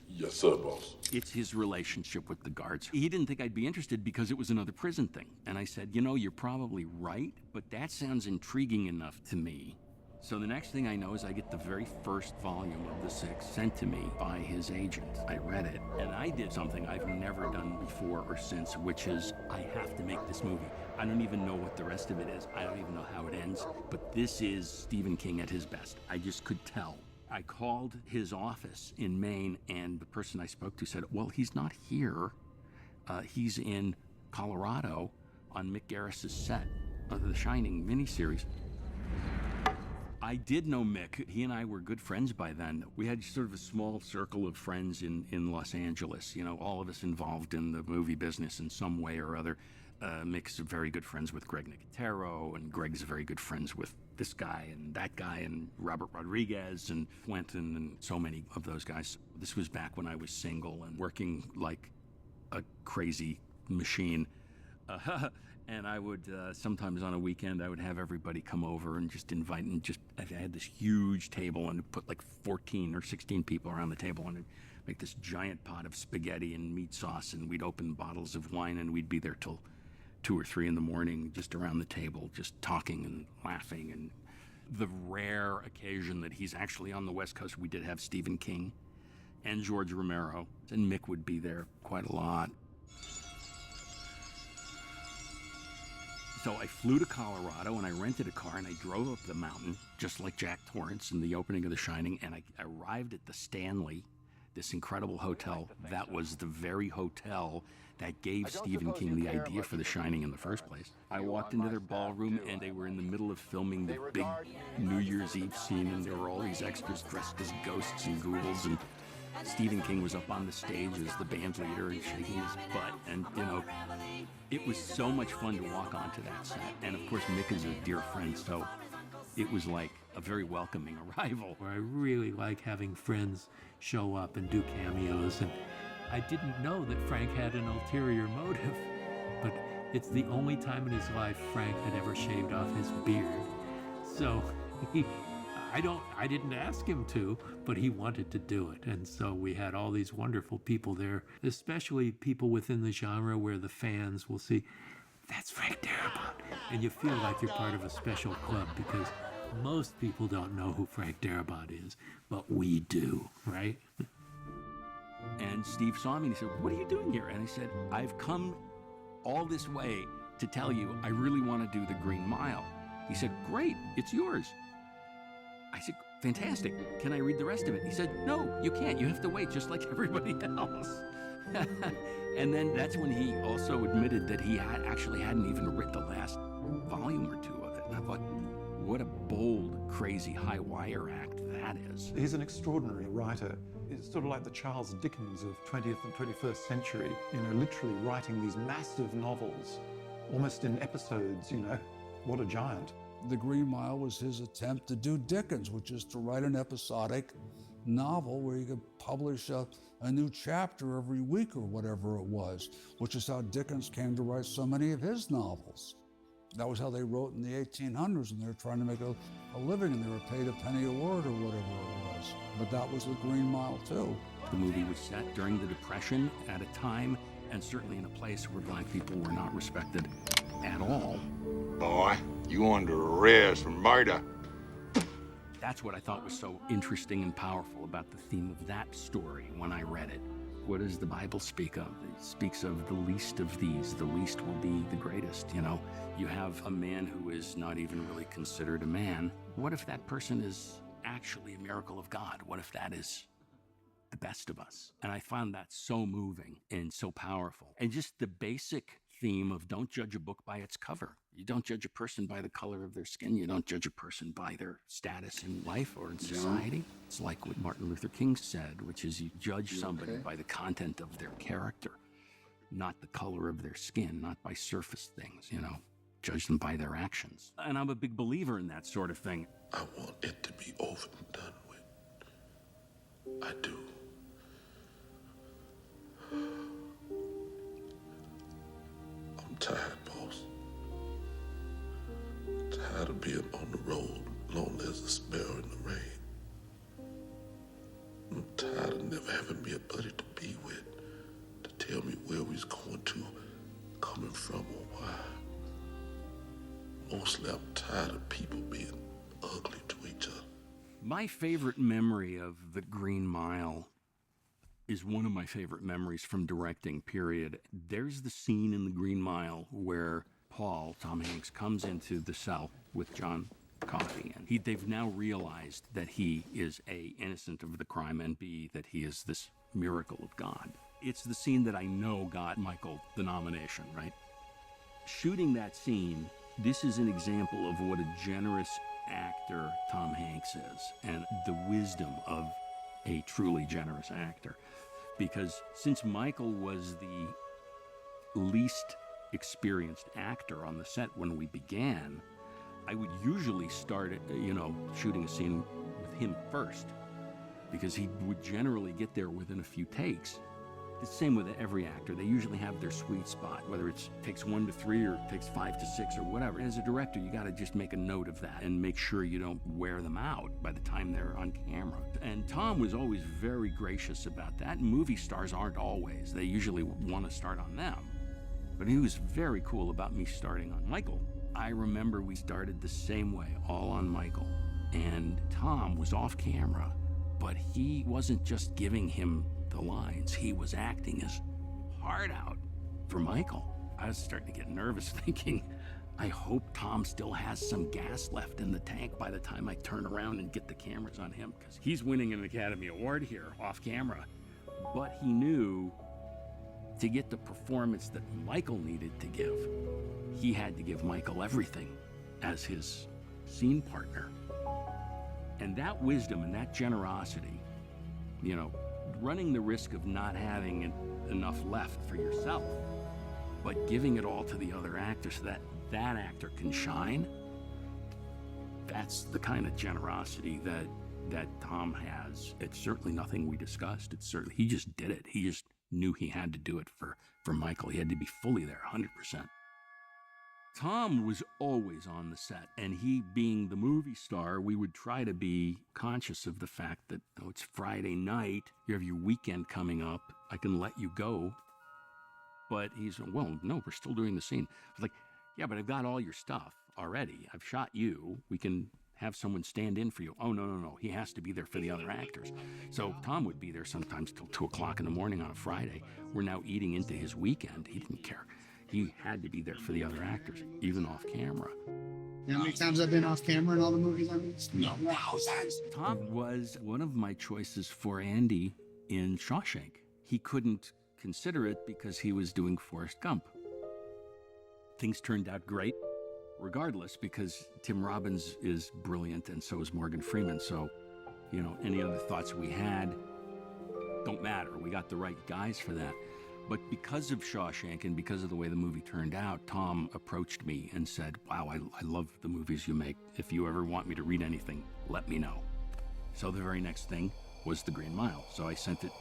Yes, sir, boss. It's his relationship with the guards. He didn't think I'd be interested because it was another prison thing. And I said, you know, you're probably right, but that sounds intriguing enough to me. So the next thing I know is I get the very first volume of the 6 sent to me by his agent. I read it, and I did something I've never done before or since, which is I have to make this movie. I don't even know what the rest of it is. I don't even know how it ends, but this is Stephen King at his best. I just could tell. I called his office in Maine, and the person I spoke to said, well, he's not here. He's in Colorado on Mick Garris's set of the Shining miniseries. I did know Mick. He and I were good friends by then. We had sort of a small circle of friends in Los Angeles, you know, all of us involved in the movie business in some way or other. Mick's very good friends with Greg Nicotero, and Greg's very good friends with this guy and that guy and Robert Rodriguez and Quentin and so many of those guys. This was back when I was single and working like a crazy machine. And I would, sometimes on a weekend, I would have everybody come over and just invite, and just, I had this huge table and put like 14 or 16 people around the table and make this giant pot of spaghetti and meat sauce, and we'd open bottles of wine, and we'd be there till 2 or 3 in the morning, just around the table, just talking and laughing. And the rare occasion that he's actually on the West Coast, we did have Stephen King and George Romero, and Mick would be there quite a lot. So I flew to Colorado, and I rented a car, and I drove up the mountain, just like Jack Torrance in the opening of The Shining, and I arrived at the Stanley, this incredible hotel. That was the very hotel that gave Stephen King the idea for The Shining in the first place. I walked into their ballroom, and they were in the middle of filming the big New Year's Eve scene, and there were all these extras dressed as ghosts and ghouls, and Stephen King was up on the stage as the band leader and shaking his butt, and, you know, it was so much fun to walk onto that set. And of course, Mick is a dear friend, so it was like a very welcoming arrival. Where I really like having friends show up and do cameos, and I didn't know that Frank had an ulterior motive, but it's the only time in his life Frank had ever shaved off his beard. So I didn't ask him to, but he wanted to do it. And so we had all these wonderful people there, especially people within the genre where the fans will see, that's Frank Darabont. And you feel like you're part of a special club because most people don't know who Frank Darabont is, but we do, right? And Steve saw me and he said, what are you doing here? And I said, I've come all this way to tell you I really want to do the Green Mile. He said, great, it's yours. I said, fantastic. Can I read the rest of it? He said, no, you can't. You have to wait just like everybody else. And then that's when he also admitted that he hadn't even written the last volume or 2 of it. And I thought, what a bold, crazy, high wire act that is. He's an extraordinary writer. It's sort of like the Charles Dickens of 20th and 21st century, you know, literally writing these massive novels, almost in episodes, you know. What a giant. The Green Mile was his attempt to do Dickens, which is to write an episodic novel where you could publish a new chapter every week or whatever it was, which is how Dickens came to write so many of his novels. That was how they wrote in the 1800s, and they were trying to make a living, and they were paid a penny a word or whatever it was. But that was the Green Mile too. The movie was set during the Depression at a time, and certainly in a place where black people were not respected at all. Boy, you under arrest for murder. That's what I thought was so interesting and powerful about the theme of that story when I read it. What does the Bible speak of? It speaks of the least of these. The least will be the greatest, you know? You have a man who is not even really considered a man. What if that person is actually a miracle of God? What if that is the best of us? And I found that so moving and so powerful. And just the basic theme of don't judge a book by its cover. You don't judge a person by the color of their skin. You don't judge a person by their status in life or in society. It's like what Martin Luther King said, which is you judge somebody by the content of their character, not the color of their skin, not by surface things, you know. Judge them by their actions. And I'm a big believer in that sort of thing. I want it to be over and done with. I do. I'm tired, boss. Tired of being on the road, lonely as a sparrow in the rain. I'm tired of never having me a buddy to be with, to tell me where we's going to, coming from, or why. Mostly I'm tired of people being ugly to each other. My favorite memory of The Green Mile is one of my favorite memories from directing, period. There's the scene in The Green Mile where Paul, Tom Hanks, comes into the cell with John Coffey, and they've now realized that he is A, innocent of the crime, and B, that he is this miracle of God. It's the scene that I know got Michael the nomination, right? Shooting that scene, this is an example of what a generous actor Tom Hanks is, and the wisdom of a truly generous actor. Because since Michael was the least experienced actor on the set when we began, I would usually start shooting a scene with him first, because he would generally get there within a few takes. The same with every actor. They usually have their sweet spot, whether it takes 1 to 3 or it takes 5 to 6 or whatever. As a director, you got to just make a note of that and make sure you don't wear them out by the time they're on camera. And Tom was always very gracious about that. Movie stars aren't always. They usually want to start on them. But he was very cool about me starting on Michael. I remember we started the same way, all on Michael. And Tom was off camera, but he wasn't just giving him the lines. He was acting his heart out for Michael. I was starting to get nervous thinking, I hope Tom still has some gas left in the tank by the time I turn around and get the cameras on him, because he's winning an Academy Award here off camera. But he knew to get the performance that Michael needed to give, he had to give Michael everything as his scene partner. And that wisdom and that generosity, running the risk of not having enough left for yourself, but giving it all to the other actor so that that actor can shine, that's the kind of generosity that Tom has. It's certainly nothing we discussed. He just did it. He just knew he had to do it for Michael. He had to be fully there, 100%. Tom was always on the set, and he being the movie star, we would try to be conscious of the fact that, it's Friday night, you have your weekend coming up, I can let you go. But he's, well, no, we're still doing the scene. I was like, yeah, but I've got all your stuff already. I've shot you. We can have someone stand in for you. Oh, no. He has to be there for the other actors. So Tom would be there sometimes till 2 o'clock in the morning on a Friday. We're now eating into his weekend. He didn't care. He had to be there for the other actors, even off camera. You know how many times I've been off camera in all the movies I've been? No. Tom was one of my choices for Andy in Shawshank. He couldn't consider it because he was doing Forrest Gump. Things turned out great, regardless, because Tim Robbins is brilliant and so is Morgan Freeman. So, any other thoughts we had don't matter. We got the right guys for that. But because of Shawshank and because of the way the movie turned out, Tom approached me and said, wow, I love the movies you make. If you ever want me to read anything, let me know. So the very next thing was The Green Mile. So I sent it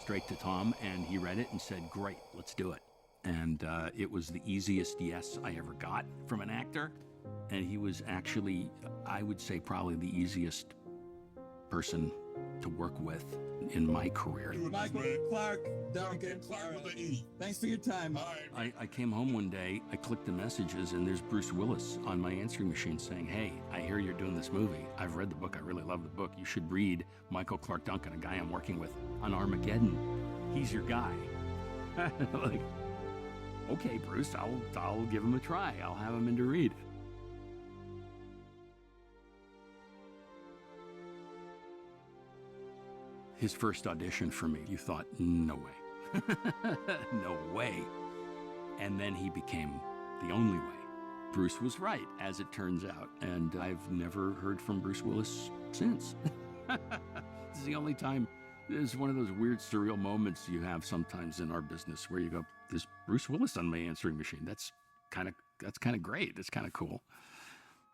straight to Tom, and he read it and said, great, let's do it. And it was the easiest yes I ever got from an actor. And he was actually, I would say, probably the easiest person to work with in my career. Michael Clark Duncan. Thanks for your time. I came home one day, I clicked the messages, and there's Bruce Willis on my answering machine saying, hey, I hear you're doing this movie. I've read the book. I really love the book. You should read Michael Clark Duncan, a guy I'm working with on Armageddon. he's your guy. Like, okay, Bruce, I'll give him a try. I'll have him in to read. His first audition for me, you thought, no way. No way. And then he became the only way. Bruce was right, as it turns out, and I've never heard from Bruce Willis since. This is the only time. It's one of those weird, surreal moments you have sometimes in our business where you go, "There's Bruce Willis on my answering machine." That's kind of great. That's kind of cool.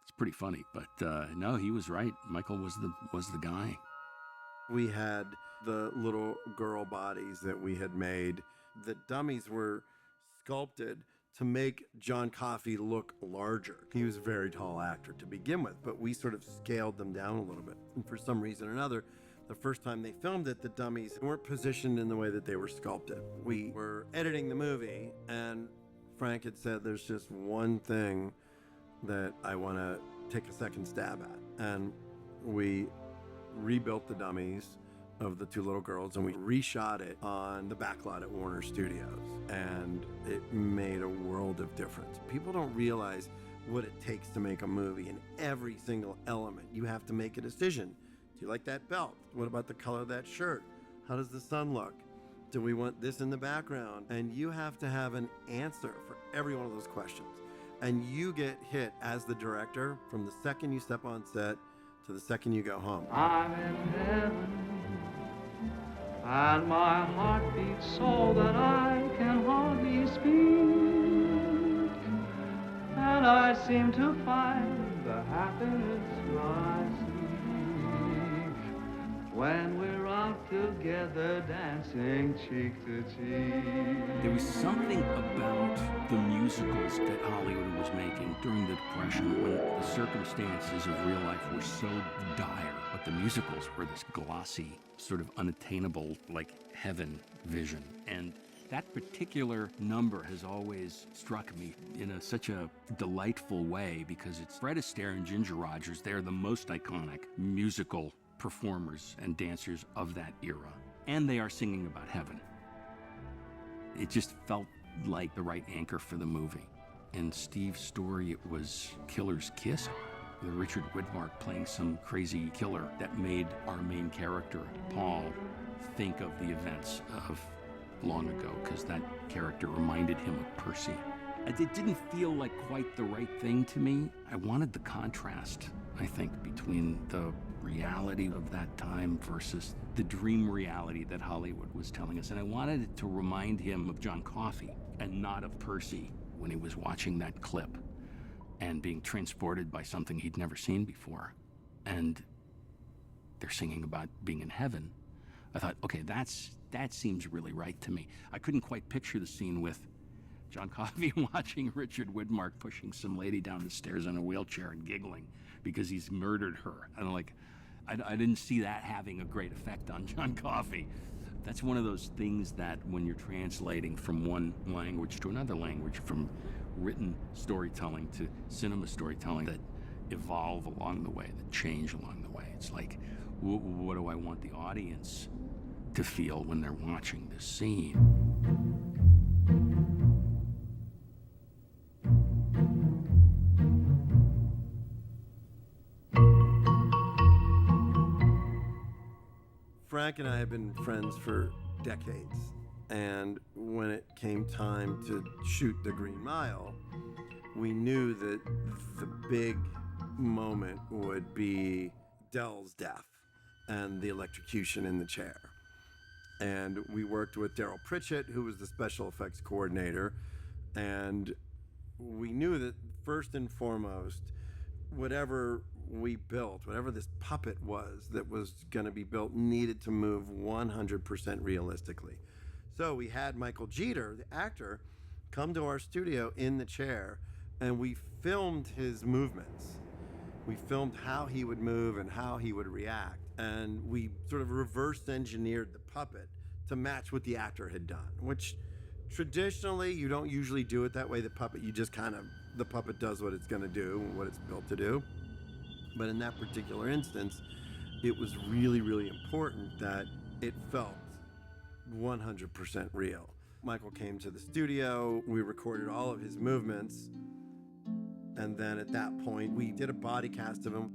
It's pretty funny, but no, he was right. Michael was the guy. We had the little girl bodies that we had made. The dummies were sculpted to make John Coffey look larger. He was a very tall actor to begin with, but we sort of scaled them down a little bit. And for some reason or another, the first time they filmed it, the dummies weren't positioned in the way that they were sculpted. We were editing the movie, and Frank had said, there's just one thing that I want to take a second stab at. And we rebuilt the dummies of the two little girls, and we reshot it on the backlot at Warner Studios, and it made a world of difference. People don't realize what it takes to make a movie. In every single element, you have to make a decision. Do you like that belt? What about the color of that shirt? How does the sun look? Do we want this in the background? And you have to have an answer for every one of those questions. And you get hit as the director from the second you step on set to the second you go home. I'm in heaven, and my heart beats so that I can hardly speak, and I seem to find the happiness I seek when we're out together dancing cheek to cheek. There was something about the musicals that Hollywood was making during the Depression when the circumstances of real life were so dire, but the musicals were this glossy, sort of unattainable, like heaven vision. And that particular number has always struck me in such a delightful way because it's Fred Astaire and Ginger Rogers. They're the most iconic musical performers and dancers of that era. And they are singing about heaven. It just felt like the right anchor for the movie. In Steve's story, it was Killer's Kiss, with Richard Widmark playing some crazy killer that made our main character, Paul, think of the events of long ago, because that character reminded him of Percy. It didn't feel like quite the right thing to me. I wanted the contrast, I think, between the reality of that time versus the dream reality that Hollywood was telling us. And I wanted it to remind him of John Coffey and not of Percy when he was watching that clip and being transported by something he'd never seen before. And they're singing about being in heaven. I thought, okay, that seems really right to me. I couldn't quite picture the scene with John Coffey watching Richard Widmark pushing some lady down the stairs in a wheelchair and giggling because he's murdered her. And I didn't see that having a great effect on John Coffey. That's one of those things that when you're translating from one language to another language, from written storytelling to cinema storytelling, that evolve along the way, that change along the way. It's like, what do I want the audience to feel when they're watching this scene? Frank and I have been friends for decades, and when it came time to shoot The Green Mile, we knew that the big moment would be Dell's death and the electrocution in the chair. And we worked with Daryl Pritchett, who was the special effects coordinator, and we knew that first and foremost, whatever we built, whatever this puppet was that was going to be built, needed to move 100% realistically. So we had Michael Jeter, the actor, come to our studio in the chair, and we filmed his movements. We filmed how he would move and how he would react, and we sort of reverse engineered the puppet to match what the actor had done, which traditionally you don't usually do it that way. The puppet, the puppet does what it's going to do, what it's built to do. But in that particular instance, it was really, really important that it felt 100% real. Michael came to the studio, we recorded all of his movements, and then at that point, we did a body cast of him.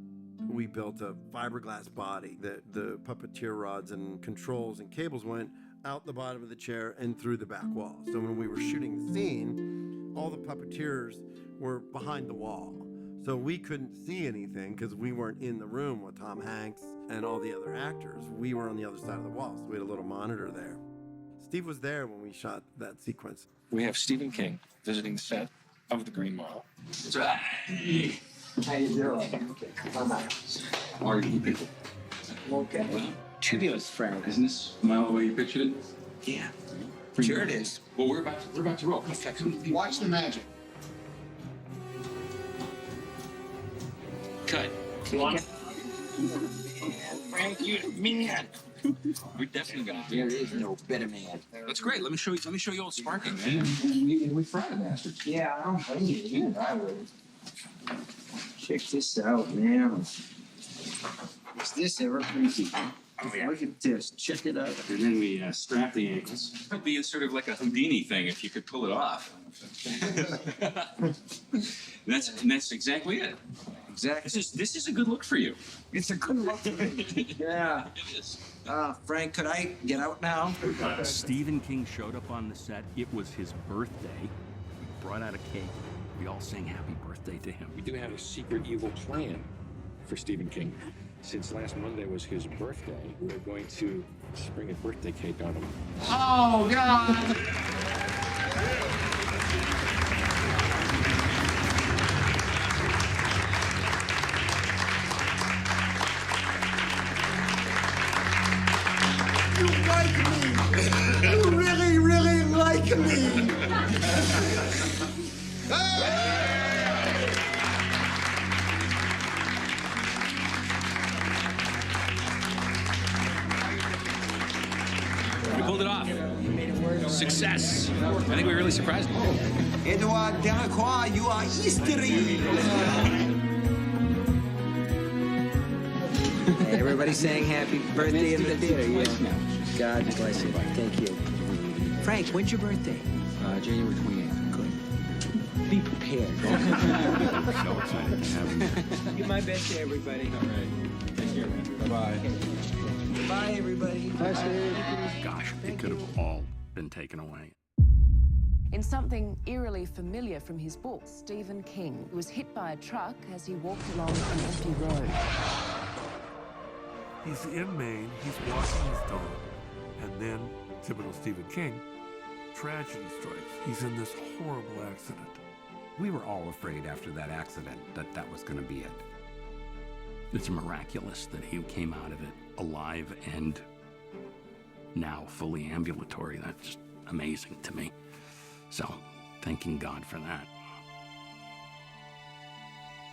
We built a fiberglass body that the puppeteer rods and controls and cables went out the bottom of the chair and through the back wall. So when we were shooting the scene, all the puppeteers were behind the wall. So we couldn't see anything because we weren't in the room with Tom Hanks and all the other actors. We were on the other side of the wall, so we had a little monitor there. Steve was there when we shot that sequence. We have Stephen King visiting the set of The Green Mile. Hey, how you doing? Come on. How are you people? Okay. Well, Tribulous, Frank. Isn't this Mile the way you pictured it? Yeah. Pretty Sure good. it is. Well, we're about to roll. Watch the magic. Cut. Come on. Frank, you man. We're definitely gonna do There it. is no better man. That's great. Let me show you old Sparking, man. We fried bastards. Yeah, I don't blame you. I would. Check this out, man. Is this ever creepy? Oh, yeah. Look at this. Check it out. And then we strap the ankles. It'd be sort of like a Houdini thing if you could pull it off. That's exactly it. Exactly. This is a good look for you. It's a good look. Yeah. It is. Frank, could I get out now? Stephen King showed up on the set. It was his birthday. We brought out a cake. We all sang happy birthday to him. We do have a secret evil plan for Stephen King. Since last Monday was his birthday, we're going to spring a birthday cake on him. Oh, God. You like me. You really, really like me. We pulled it off. Success. I think we really surprised him. Edouard Delacroix, you are history. Everybody saying happy birthday in the theater. Yeah. God bless you. Thank you. Frank, when's your birthday? January 28th. Good. Be prepared. So excited to have him. Give my best to everybody. All right. Take care, man. Bye-bye. Bye, everybody. Bye, Steve. Gosh, it could have all been taken away. In something eerily familiar from his book, Stephen King was hit by a truck as he walked along an empty road. He's in Maine, he's walking his dog, and then, typical Stephen King, tragedy strikes. He's in this horrible accident. We were all afraid after that accident that that was going to be it. It's miraculous that he came out of it alive and now fully ambulatory. That's just amazing to me. So, thanking God for that.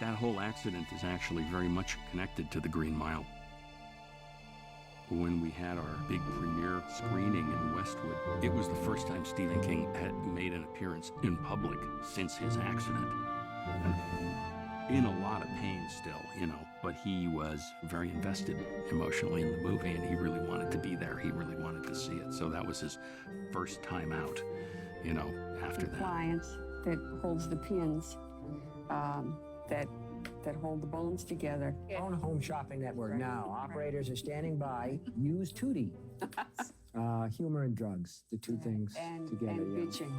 That whole accident is actually very much connected to the Green Mile. When we had our big premiere screening in Westwood, it was the first time Stephen King had made an appearance in public since his accident. In a lot of pain still, but he was very invested emotionally in the movie, and he really wanted to be there. He really wanted to see it. So that was his first time out, after that. Appliance that holds the pins, that hold the bones together. Own Home Shopping Network now. Operators are standing by. Use Tootie. Humor and drugs, the two things together. And bitching.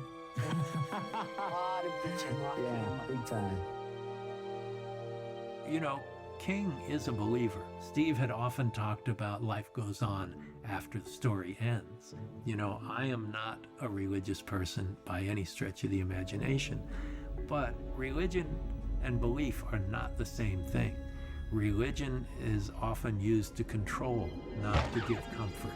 A lot of bitching. Yeah, big time. King is a believer. Steve had often talked about life goes on after the story ends. I am not a religious person by any stretch of the imagination, but religion and belief are not the same thing. Religion is often used to control, not to give comfort.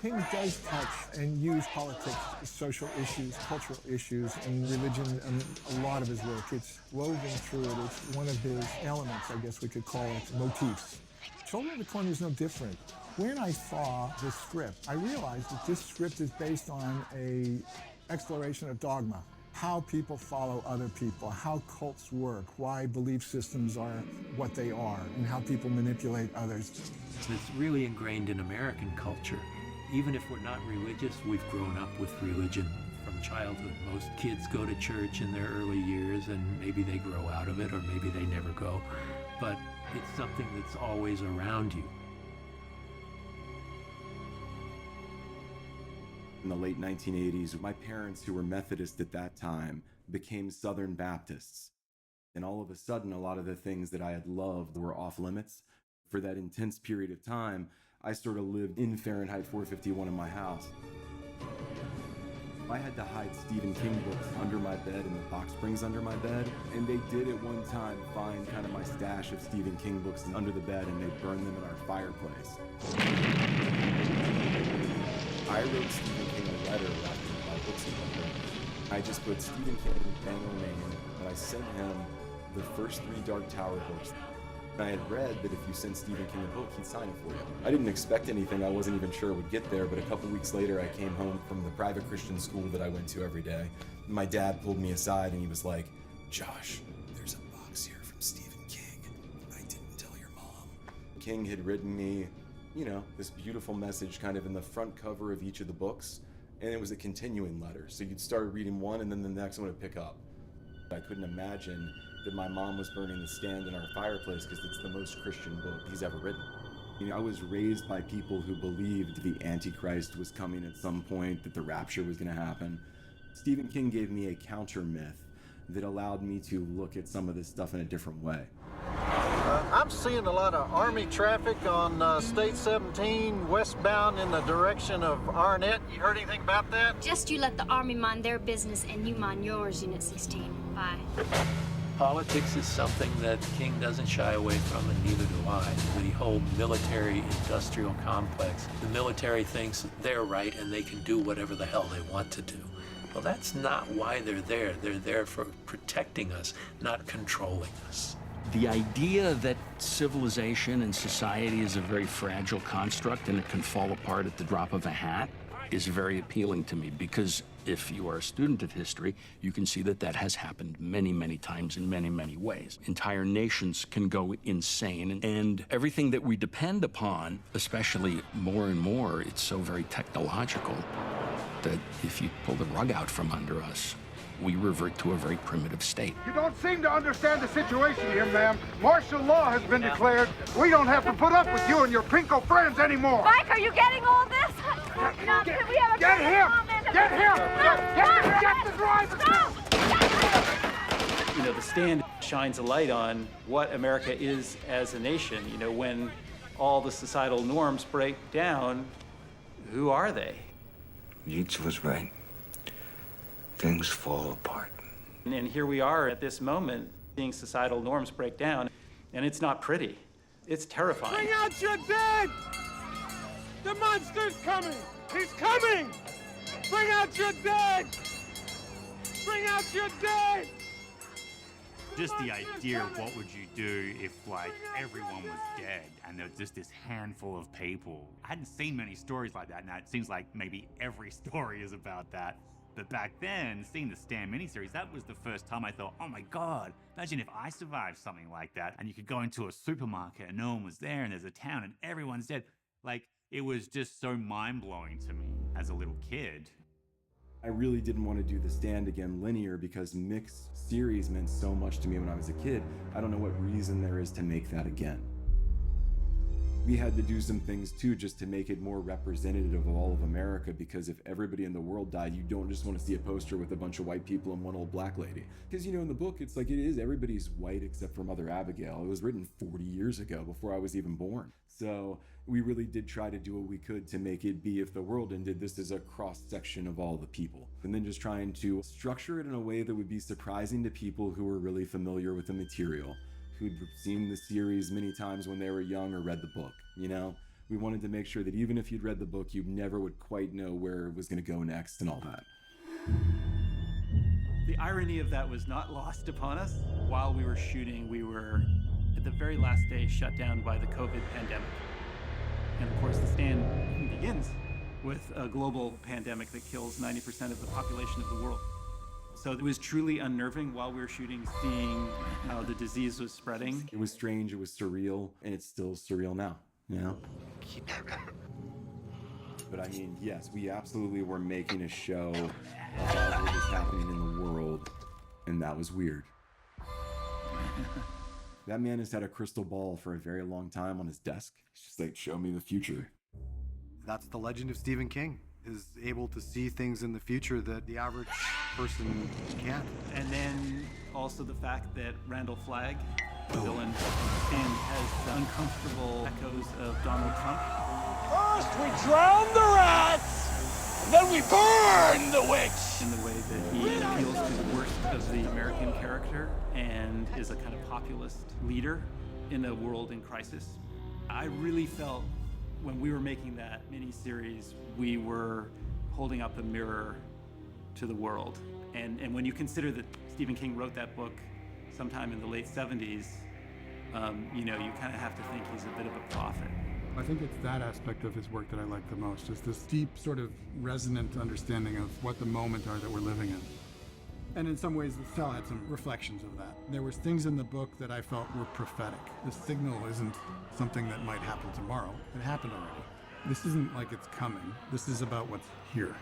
King does touch and use politics, social issues, cultural issues, and religion in a lot of his work. It's woven through it. It's one of his elements, I guess we could call it, motifs. Children of the Corn is no different. When I saw this script, I realized that this script is based on an exploration of dogma. how people follow other people, how cults work, why belief systems are what they are, and how people manipulate others. It's really ingrained in American culture. Even if we're not religious, we've grown up with religion from childhood. Most kids go to church in their early years, and maybe they grow out of it, or maybe they never go. But it's something that's always around you. In the late 1980s, my parents, who were Methodist at that time, became Southern Baptists. And all of a sudden, a lot of the things that I had loved were off limits. For that intense period of time, I sort of lived in Fahrenheit 451 in my house. I had to hide Stephen King books under my bed in the box springs under my bed, and they did at one time find kind of my stash of Stephen King books under the bed, and they burned them in our fireplace. I wrote Stephen King a letter after my books had been burned. I just put Stephen King, Bangor, Maine, and I sent him the first 3 Dark Tower books. I had read that if you sent Stephen King a book, he'd sign it for you. I didn't expect anything. I wasn't even sure it would get there, but a couple weeks later, I came home from the private Christian school that I went to every day. My dad pulled me aside and he was like, "Josh, there's a box here from Stephen King. I didn't tell your mom." King had written me, you know, this beautiful message kind of in the front cover of each of the books, and it was a continuing letter. So you'd start reading one and then the next one would pick up. I couldn't imagine that my mom was burning The Stand in our fireplace because it's the most Christian book he's ever written. You know, I was raised by people who believed the Antichrist was coming at some point, that the rapture was going to happen. Stephen King gave me a counter myth that allowed me to look at some of this stuff in a different way. I'm seeing a lot of Army traffic on State 17 westbound in the direction of Arnett. You heard anything about that? Just you let the Army mind their business and you mind yours, Unit 16. Bye. Politics is something that King doesn't shy away from, and neither do I. The whole military-industrial complex. The military thinks they're right and they can do whatever the hell they want to do. Well, that's not why they're there. They're there for protecting us, not controlling us. The idea that civilization and society is a very fragile construct and it can fall apart at the drop of a hat is very appealing to me, because if you are a student of history, you can see that that has happened many, many times in many, many ways. Entire nations can go insane, and everything that we depend upon, especially more and more, it's so very technological that if you pull the rug out from under us, we revert to a very primitive state. You don't seem to understand the situation here, ma'am. Martial law has been declared. We don't have to put up with you and your pinko friends anymore. Mike, are you getting all this? Get him! Get him! Get the driver! You know, The Stand shines a light on what America is as a nation. You know, when all the societal norms break down, who are they? Yeats was right. Things fall apart. And here we are at this moment, seeing societal norms break down, and it's not pretty. It's terrifying. Bring out your dead! The monster's coming! He's coming! Bring out your dead! Bring out your dead! Just the idea of what would you do if, like, everyone was dead and there was just this handful of people. I hadn't seen many stories like that. Now it seems like maybe every story is about that. But back then, seeing the Stand miniseries, that was the first time I thought, oh my God, imagine if I survived something like that and you could go into a supermarket and no one was there and there's a town and everyone's dead. Like, it was just so mind-blowing to me as a little kid. I really didn't want to do The Stand again linear because mixed series meant so much to me when I was a kid. I don't know what reason there is to make that again. We had to do some things too just to make it more representative of all of America, because if everybody in the world died, you don't just want to see a poster with a bunch of white people and one old black lady. Because, you know, in the book, it's like it is everybody's white except for Mother Abigail. It was written 40 years ago, before I was even born. So we really did try to do what we could to make it be, if the world ended, this is a cross-section of all the people. And then just trying to structure it in a way that would be surprising to people who were really familiar with the material, who'd seen the series many times when they were young or read the book, you know? We wanted to make sure that even if you'd read the book, you never would quite know where it was going to go next and all that. The irony of that was not lost upon us. While we were shooting, we were, at the very last day, shut down by the COVID pandemic. And of course, The Stand begins with a global pandemic that kills 90% of the population of the world. So it was truly unnerving while we were shooting, seeing how the disease was spreading. It was strange, it was surreal, and it's still surreal now, you know? But I mean, yes, we absolutely were making a show about what was happening in the world, and that was weird. That man has had a crystal ball for a very long time on his desk. He's just like, show me the future. That's the legend of Stephen King, is able to see things in the future that the average person can't. And then also the fact that Randall Flagg, the villain, and has uncomfortable echoes of Donald Trump. First we drown the rats, and then we burn the witch. In the way that he appeals to the worst of the American character and is a kind of populist leader in a world in crisis. I really felt when we were making that miniseries, we were holding up a mirror to the world. And when you consider that Stephen King wrote that book sometime in the late 70s, you know, you kind of have to think he's a bit of a prophet. I think it's that aspect of his work that I like the most, is this deep, sort of resonant understanding of what the moment are that we're living in. And in some ways, the cell had some reflections of that. There was things in the book that I felt were prophetic. The signal isn't something that might happen tomorrow. It happened already. This isn't like it's coming. This is about what's here.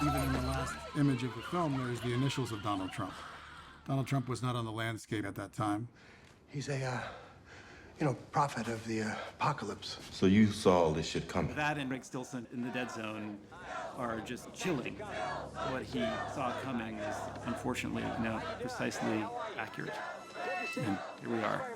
Even in the last image of the film, there's the initials of Donald Trump. Donald Trump was not on the landscape at that time. He's a, prophet of the apocalypse. So you saw all this shit coming? That and Rick Stilson in The Dead Zone are just chilling. What he saw coming is, unfortunately, precisely accurate. And here we are.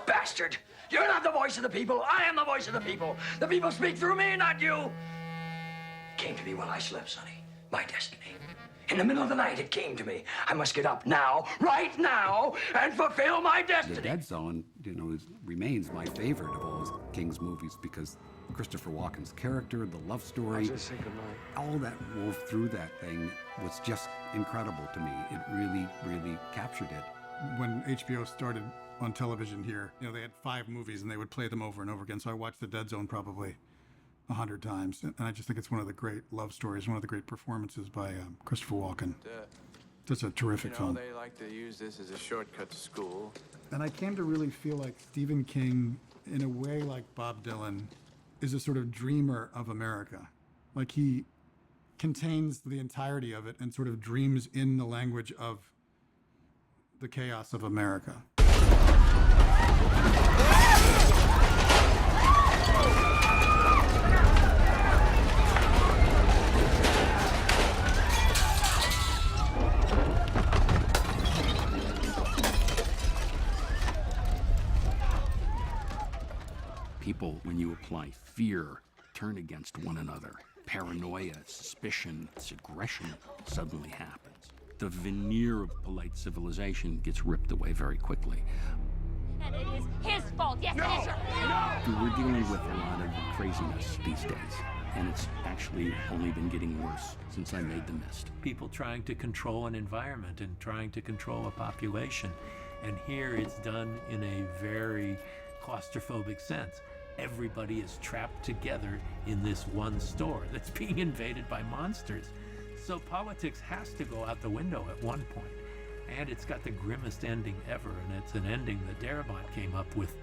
Bastard! You're not the voice of the people. I am the voice of the people. The people speak through me, not you. It came to me while I slept, Sonny. My destiny. In the middle of the night, it came to me. I must get up now, right now, and fulfill my destiny. The Dead Zone, remains my favorite of all of King's movies because Christopher Walken's character, the love story, all that wove through that thing was just incredible to me. It really, really captured it. When HBO started on television here, they had 5 movies and they would play them over and over again. So I watched The Dead Zone probably 100 times. And I just think it's one of the great love stories, one of the great performances by Christopher Walken. Just a terrific film. They like to use this as a shortcut to school. And I came to really feel like Stephen King, in a way like Bob Dylan, is a sort of dreamer of America. Like he contains the entirety of it and sort of dreams in the language of the chaos of America. People, when you apply fear, turn against one another. Paranoia, suspicion, aggression suddenly happens. The veneer of polite civilization gets ripped away very quickly. And it is his fault. Yes, it is your... We're dealing with a lot of craziness these days, and it's actually only been getting worse since I made The Mist. People trying to control an environment and trying to control a population. And here it's done in a very claustrophobic sense. Everybody is trapped together in this one store that's being invaded by monsters. So politics has to go out the window at one point. And it's got the grimmest ending ever, and it's an ending that Darabont came up with.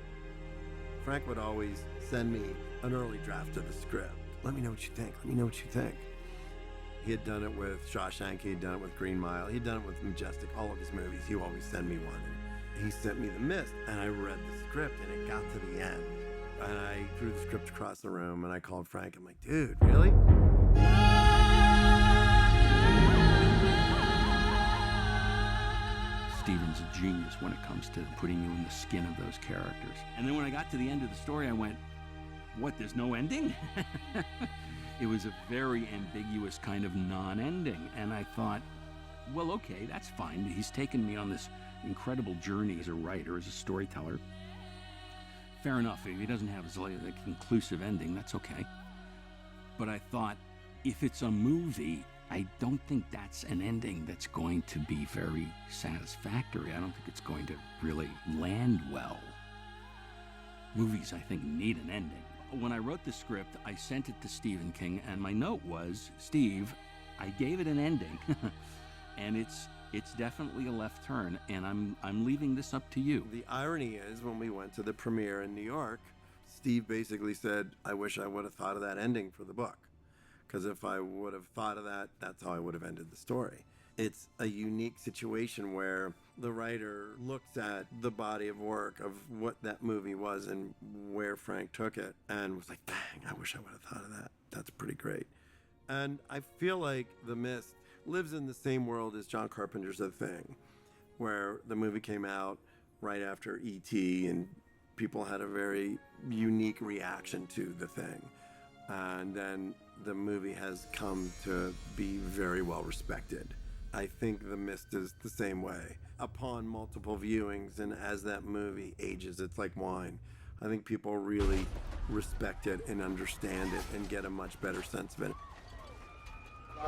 Frank would always send me an early draft of the script. Let me know what you think. Let me know what you think. He had done it with Shawshank. He had done it with Green Mile. He'd done it with Majestic. All of his movies, he would always send me one. And he sent me The Mist, and I read the script, and it got to the end. And I threw the script across the room, and I called Frank. I'm like, dude, really? Stephen's a genius when it comes to putting you in the skin of those characters. And then when I got to the end of the story, I went, what, there's no ending? It was a very ambiguous kind of non-ending. And I thought, well, okay, that's fine. He's taken me on this incredible journey as a writer, as a storyteller. Fair enough, if he doesn't have a conclusive ending, that's okay. But I thought, if it's a movie, I don't think that's an ending that's going to be very satisfactory. I don't think it's going to really land well. Movies, I think, need an ending. when I wrote the script, I sent it to Stephen King, and my note was, Steve, I gave it an ending, and it's definitely a left turn, and I'm leaving this up to you. The irony is, when we went to the premiere in New York, Steve basically said, I wish I would have thought of that ending for the book. Because if I would have thought of that, that's how I would have ended the story. It's a unique situation where the writer looks at the body of work of what that movie was and where Frank took it and was like, dang, I wish I would have thought of that. That's pretty great. And I feel like The Mist lives in the same world as John Carpenter's The Thing, where the movie came out right after E.T. and people had a very unique reaction to The Thing. And then the movie has come to be very well respected. I think The Mist is the same way. Upon multiple viewings and as that movie ages, it's like wine. I think people really respect it and understand it and get a much better sense of it.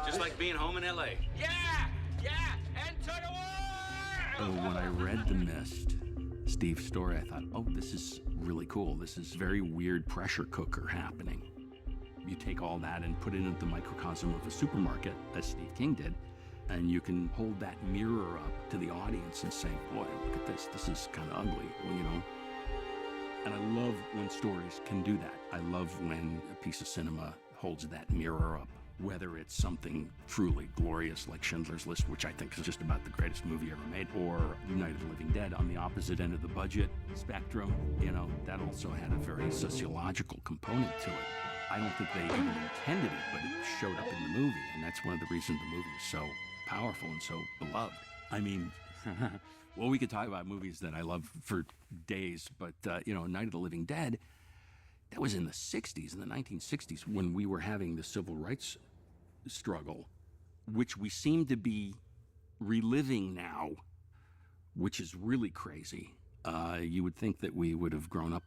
Just like being home in LA. Yeah! And to the world! When I read The Mist, Steve's story, I thought, oh, this is really cool. This is very weird pressure cooker happening. You take all that and put it into the microcosm of a supermarket, as Steve King did, and you can hold that mirror up to the audience and say, boy, look at this. This is kind of ugly, you know? And I love when stories can do that. I love when a piece of cinema holds that mirror up, whether it's something truly glorious like Schindler's List, which I think is just about the greatest movie ever made, or Night of the Living Dead on the opposite end of the budget spectrum. You know, that also had a very sociological component to it. I don't think they even intended it, but it showed up in the movie, and that's one of the reasons the movie is so powerful and so beloved. I mean, well, we could talk about movies that I love for days, but, Night of the Living Dead, that was in the 60s, in the 1960s, when we were having the civil rights struggle, which we seem to be reliving now, which is really crazy. You would think that we would have grown up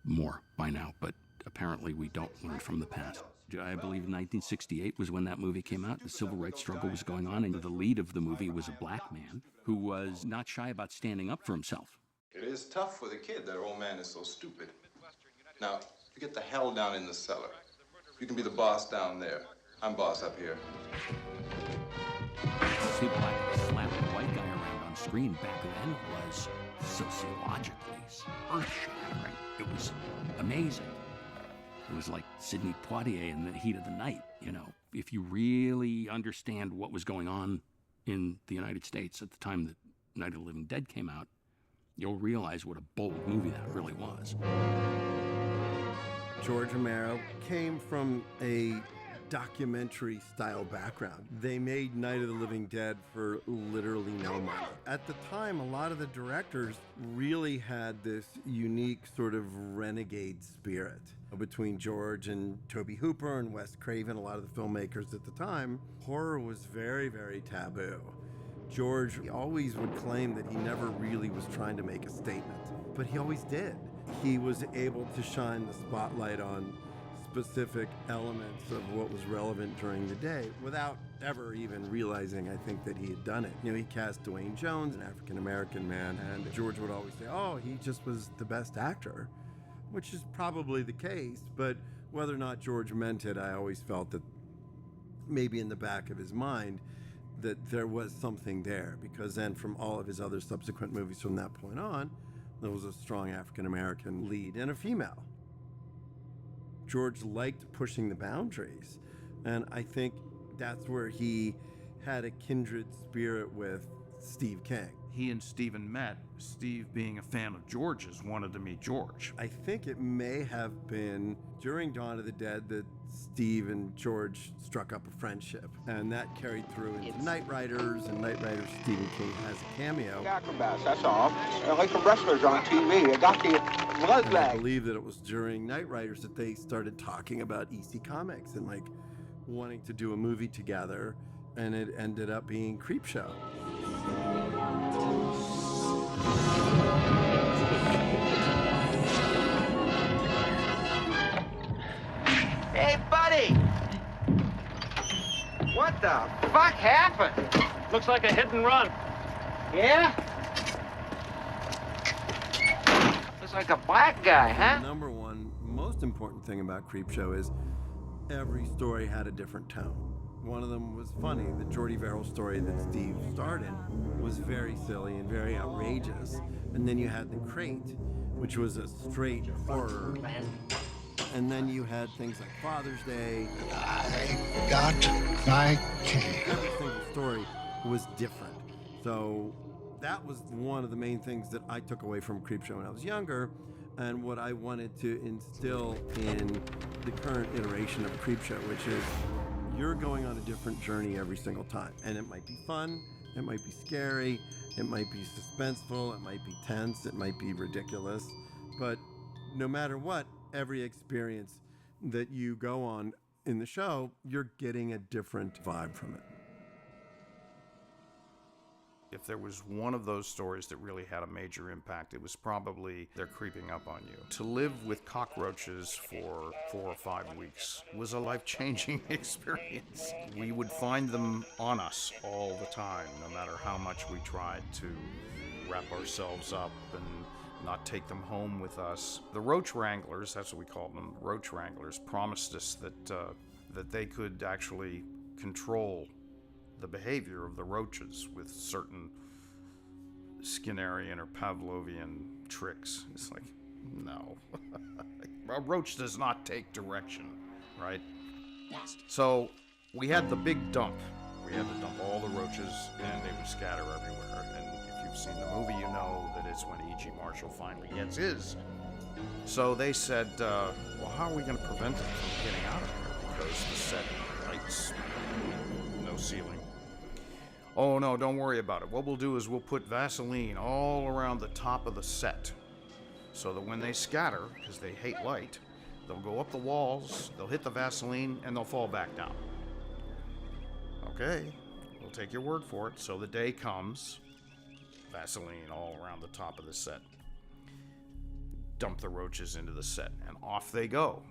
more by now, but apparently we don't learn from the past. I believe 1968 was when that movie came out. The civil rights struggle was going on, and the lead of the movie was a black man who was not shy about standing up for himself. It is tough for the kid. That old man is so stupid. Now, you get the hell down in the cellar. You can be the boss down there. I'm boss up here. To see a black guy slap a white guy around on screen back then was sociologically earth-shattering. It was amazing. It was like Sidney Poitier in the heat of the night, you know. If you really understand what was going on in the United States at the time that Night of the Living Dead came out, you'll realize what a bold movie that really was. George Romero came from a documentary style background. They made Night of the Living Dead for literally no money. At the time, a lot of the directors really had this unique sort of renegade spirit. Between George and Tobe Hooper and Wes Craven, a lot of the filmmakers at the time, horror was very, very taboo. George always would claim that he never really was trying to make a statement, but he always did. He was able to shine the spotlight on specific elements of what was relevant during the day without ever even realizing, I think, that he had done it. You know, he cast Dwayne Jones, an African-American man, and George would always say, oh, he just was the best actor, which is probably the case, but whether or not George meant it, I always felt that maybe in the back of his mind that there was something there, because then from all of his other subsequent movies from that point on, there was a strong African-American lead and a female. George liked pushing the boundaries, and I think that's where he had a kindred spirit with Steve King. He and Stephen met. Steve, being a fan of George's, wanted to meet George. I think it may have been during Dawn of the Dead that Steve and George struck up a friendship, and that carried through into Night Riders, and Night Riders Stephen King has a cameo. Acrobats, that's all. Like the wrestlers on TV. I got the blood And I lag. believe that it was during Night Riders that they started talking about EC Comics and like wanting to do a movie together, and it ended up being Creepshow. Hey, buddy! What the fuck happened? Looks like a hit and run. Yeah? Looks like a black guy, huh? Number one, most most important thing about Creepshow is every story had a different tone. One of them was funny. The Jordy Verrill story that Steve starred in was very silly and very outrageous. And then you had The Crate, which was a straight horror. And then you had things like Father's Day. I got my cake. Every single story was different. So that was one of the main things that I took away from Creepshow when I was younger, and what I wanted to instill in the current iteration of Creepshow, which is you're going on a different journey every single time. And it might be fun, it might be scary, it might be suspenseful, it might be tense, it might be ridiculous, but no matter what, every experience that you go on in the show, you're getting a different vibe from it. If there was one of those stories that really had a major impact, it was probably They're Creeping Up on You. To live with cockroaches for 4 or 5 weeks was a life-changing experience. We would find them on us all the time, no matter how much we tried to wrap ourselves up and not take them home with us. The roach wranglers, that's what we called them, roach wranglers, promised us that they could actually control the behavior of the roaches with certain Skinnerian or Pavlovian tricks. It's like, no. A roach does not take direction, right? So we had the big dump. We had to dump all the roaches and they would scatter everywhere. And if you've seen the movie, you know that it's when E.G. Marshall finally gets his. So they said, well, how are we going to prevent them from getting out of here? Because the set heights, no ceiling. Oh no, don't worry about it. What we'll do is we'll put Vaseline all around the top of the set so that when they scatter, because they hate light, they'll go up the walls, they'll hit the Vaseline, and they'll fall back down. Okay, we'll take your word for it. So the day comes, Vaseline all around the top of the set. Dump the roaches into the set, and off they go.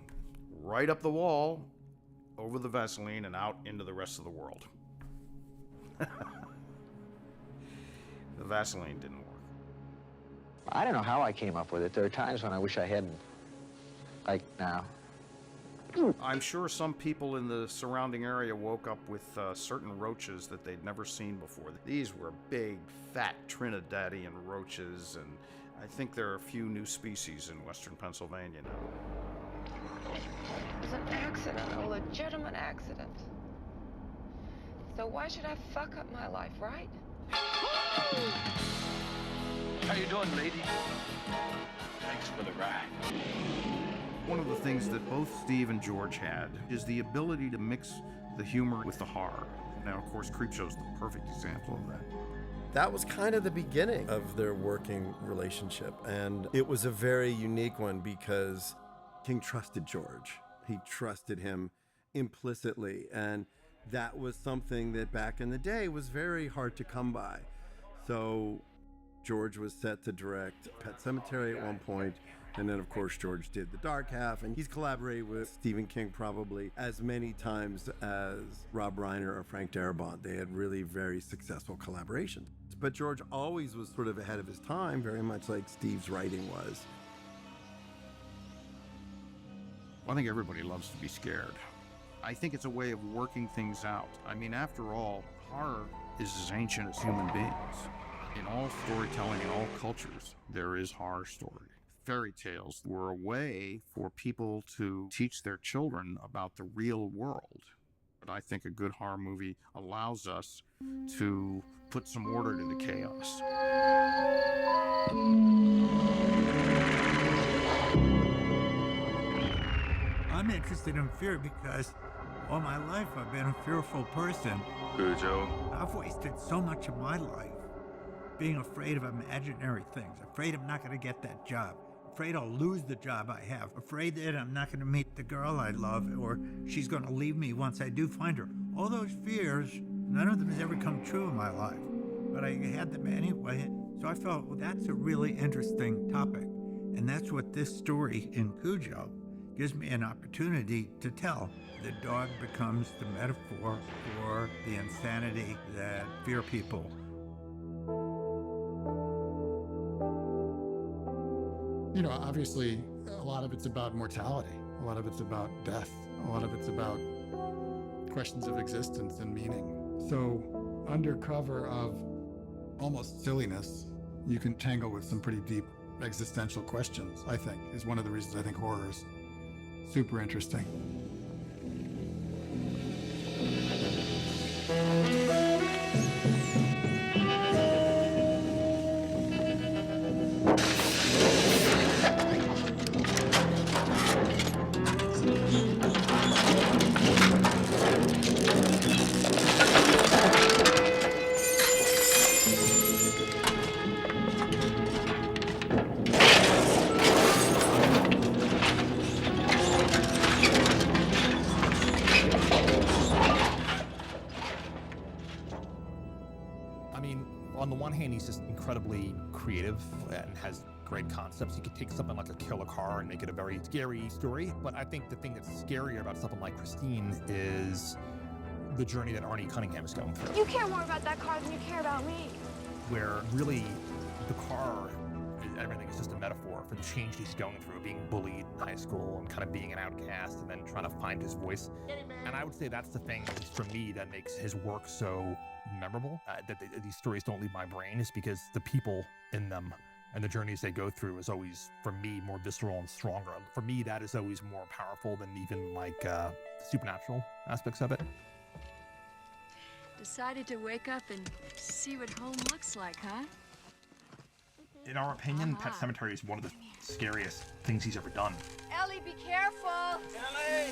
Right up the wall, over the Vaseline, and out into the rest of the world. The Vaseline didn't work. I don't know how I came up with it. There are times when I wish I hadn't. Like now. I'm sure some people in the surrounding area woke up with certain roaches that they'd never seen before. These were big, fat Trinidadian roaches, and I think there are a few new species in western Pennsylvania now. It was an accident, a legitimate accident. So why should I fuck up my life, right? How you doing, lady? Thanks for the ride. One of the things that both Steve and George had is the ability to mix the humor with the horror. Now, of course, Creepshow's the perfect example of that. That was kind of the beginning of their working relationship, and it was a very unique one because King trusted George. He trusted him implicitly, and that was something that back in the day was very hard to come by. So George was set to direct Pet Sematary at one point, and then of course George did The Dark Half, and he's collaborated with Stephen King probably as many times as Rob Reiner or Frank Darabont. They had really very successful collaborations. But George always was sort of ahead of his time, very much like Steve's writing was. I think everybody loves to be scared. I think it's a way of working things out. I mean, after all, horror is as ancient as human beings. In all storytelling, in all cultures, there is horror story. Fairy tales were a way for people to teach their children about the real world. But I think a good horror movie allows us to put some order to the chaos. I'm interested in fear because all my life I've been a fearful person. Cujo. I've wasted so much of my life being afraid of imaginary things, afraid I'm not going to get that job, afraid I'll lose the job I have, afraid that I'm not going to meet the girl I love or she's going to leave me once I do find her. All those fears, none of them has ever come true in my life, but I had them anyway. So I felt, well, that's a really interesting topic. And that's what this story in Cujo gives me an opportunity to tell. The dog becomes the metaphor for the insanity that fear people. You know, obviously, a lot of it's about mortality. A lot of it's about death. A lot of it's about questions of existence and meaning. So under cover of almost silliness, you can tangle with some pretty deep existential questions, I think, is one of the reasons I think horror is super interesting. On the one hand, he's just incredibly creative and has great concepts. You could take something like a killer car and make it a very scary story. But I think the thing that's scarier about something like Christine is the journey that Arnie Cunningham is going through. You care more about that car than you care about me. Where really the car, everything is just a metaphor for the change he's going through, being bullied in high school and kind of being an outcast and then trying to find his voice. And I would say that's the thing, at least for me, that makes his work so memorable, that these stories don't leave my brain, is because the people in them and the journeys they go through is always, for me, more visceral and stronger. For me, that is always more powerful than even like supernatural aspects of it. Decided to wake up and see what home looks like, huh? In our opinion, Pet Sematary is one of the scariest things he's ever done. Ellie, be careful! Ellie!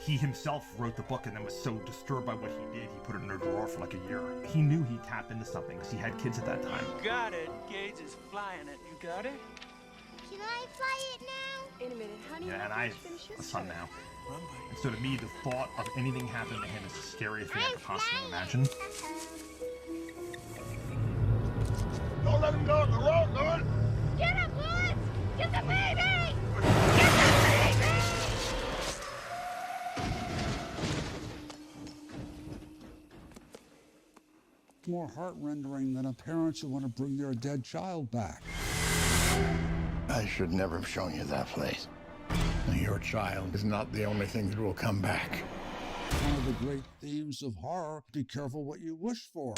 He himself wrote the book and then was so disturbed by what he did, he put it in a drawer for like a year. He knew he tapped into something because he had kids at that time. You got it. Gage is flying it. You got it? Can I fly it now? In a minute, honey. Yeah, and I have a son now. And so to me, the thought of anything happening to him is the scariest thing I could possibly imagine. Don't let him go on the road, Lord! Get him, Lewis! Get the baby! Get the baby! More heart-rendering than a parent who want to bring their dead child back. I should never have shown you that place. Your child is not the only thing that will come back. One of the great themes of horror, be careful what you wish for.